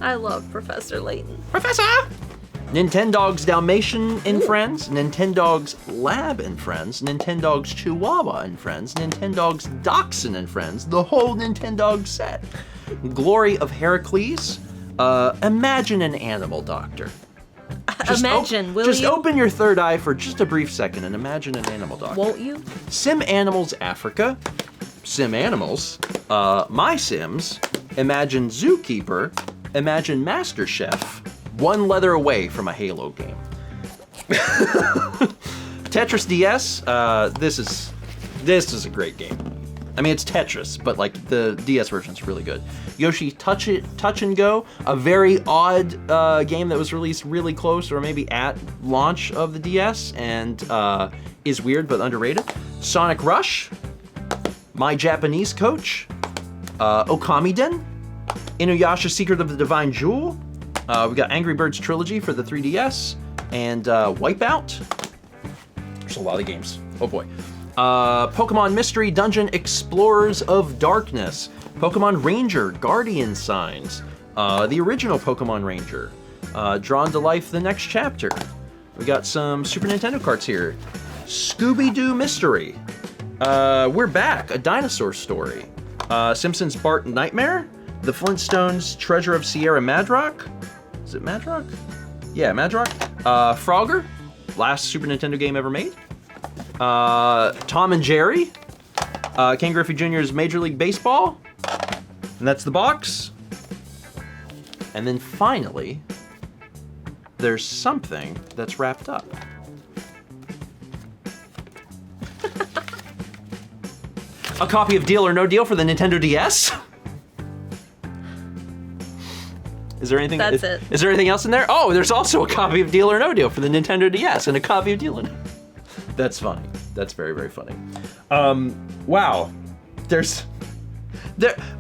I love Professor Layton. Professor! Nintendogs Dalmatian and Friends, Nintendogs Lab and Friends, Nintendogs Chihuahua and Friends, Nintendogs Dachshund and Friends, the whole Nintendog set. Glory of Heracles, Imagine an Animal Doctor. Just open your third eye for just a brief second and imagine an animal doctor. Won't you? Sim Animals Africa, Sim Animals, My Sims, Imagine Zookeeper, Imagine Master Chef, one letter away from a Halo game. Tetris DS, this is a great game. I mean, it's Tetris, but like the DS version's really good. Yoshi Touch and Go, a very odd game that was released really close or maybe at launch of the DS and is weird but underrated. Sonic Rush, My Japanese Coach, Okamiden, Inuyasha Secret of the Divine Jewel. We got Angry Birds Trilogy for the 3DS and Wipeout. There's a lot of games. Oh boy. Pokemon Mystery Dungeon Explorers of Darkness, Pokemon Ranger Guardian Signs, the original Pokemon Ranger, Drawn to Life The Next Chapter. We got some Super Nintendo cards here. Scooby-Doo Mystery, We're Back, A Dinosaur Story, Simpsons Bart Nightmare, The Flintstones Treasure of Sierra Madrock. Is it Madrock? Yeah, Madrock. Frogger, last Super Nintendo game ever made. Tom and Jerry, Ken Griffey Jr.'s Major League Baseball, and that's the box. And then finally, there's something that's wrapped up. A copy of Deal or No Deal for the Nintendo DS. Is there anything? That's it. Is there anything else in there? Oh, there's also a copy of Deal or No Deal for the Nintendo DS and a copy of Deal or No. That's funny. That's very, very funny. Wow.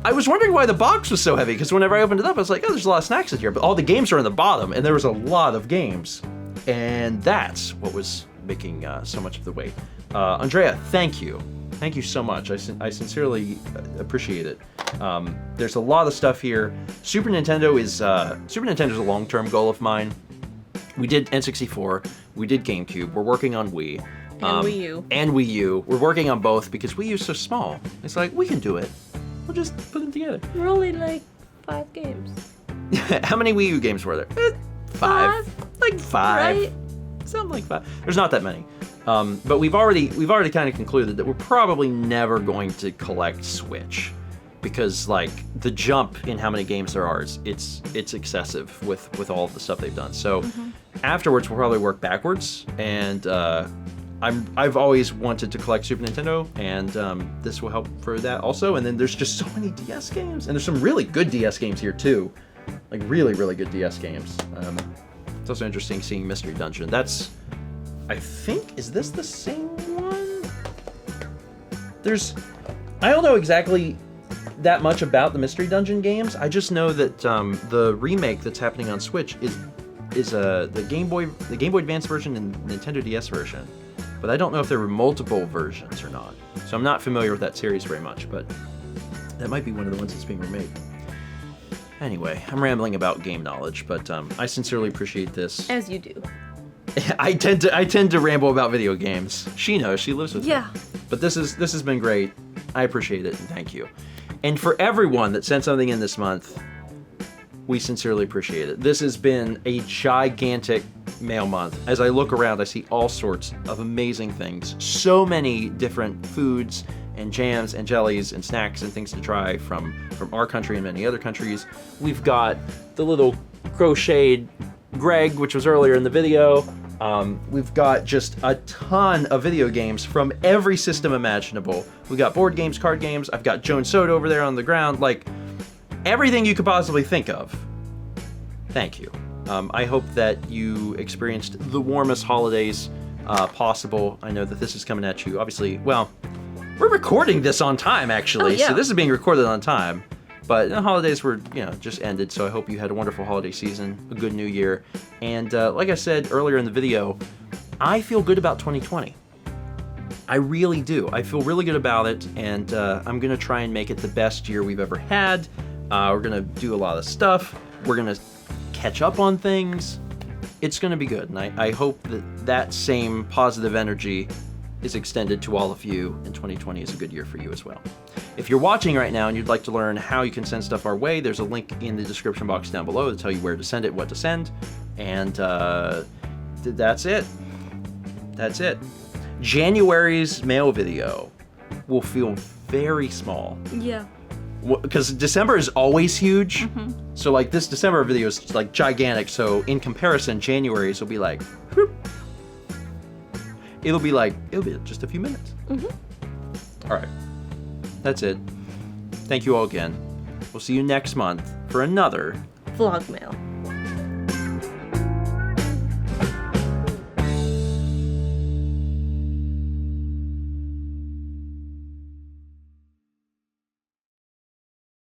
I was wondering why the box was so heavy, because whenever I opened it up, I was like, oh, there's a lot of snacks in here, but all the games are in the bottom, and there was a lot of games. And that's what was making so much of the weight. Andrea, thank you. Thank you so much. I sincerely appreciate it. There's a lot of stuff here. Super Nintendo is a long-term goal of mine. We did N64. We did GameCube. We're working on Wii. And Wii U. And Wii U. We're working on both because Wii U's so small. It's like, we can do it. We'll just put them together. We're only like 5 games. How many Wii U games were there? 5. Like 5. Right? Something like 5. There's not that many. But we've already kind of concluded that we're probably never going to collect Switch. because like the jump in how many games there are, it's excessive with all of the stuff they've done. So afterwards we'll probably work backwards, and I've always wanted to collect Super Nintendo, and this will help for that also. And then there's just so many DS games, and there's some really good DS games here too, like really good DS games. It's also interesting seeing Mystery Dungeon. That's, I think, is this the same one? I don't know exactly that much about the Mystery Dungeon games. I just know that the remake that's happening on Switch is the Game Boy Advance version and Nintendo DS version. But I don't know if there were multiple versions or not. So I'm not familiar with that series very much, but that might be one of the ones that's being remade. Anyway, I'm rambling about game knowledge, but I sincerely appreciate this. As you do. I tend to ramble about video games. She knows, she lives with me. Yeah. But this has been great. I appreciate it, and thank you. And for everyone that sent something in this month, we sincerely appreciate it. This has been a gigantic mail month. As I look around, I see all sorts of amazing things. So many different foods and jams and jellies and snacks and things to try from our country and many other countries. We've got the little crocheted Greg, which was earlier in the video. We've got just a ton of video games from every system imaginable. We got board games, card games. I've got Joan Soda over there on the ground. Like, everything you could possibly think of. Thank you. I hope that you experienced the warmest holidays possible. I know that this is coming at you, obviously, well, we're recording this on time, actually. Oh, yeah. So this is being recorded on time. But the holidays were, just ended, so I hope you had a wonderful holiday season, a good new year. And like I said earlier in the video, I feel good about 2020. I really do. I feel really good about it, and I'm going to try and make it the best year we've ever had. We're going to do a lot of stuff. We're going to catch up on things. It's going to be good, and I hope that same positive energy is extended to all of you, and 2020 is a good year for you as well. If you're watching right now and you'd like to learn how you can send stuff our way, there's a link in the description box down below to tell you where to send it, what to send, and that's it. That's it. January's mail video will feel very small. Yeah. Because December is always huge. So like this December video is like gigantic. So in comparison, January's will be like, whoop. It'll be just a few minutes. All right. That's it. Thank you all again. We'll see you next month for another VlogMail.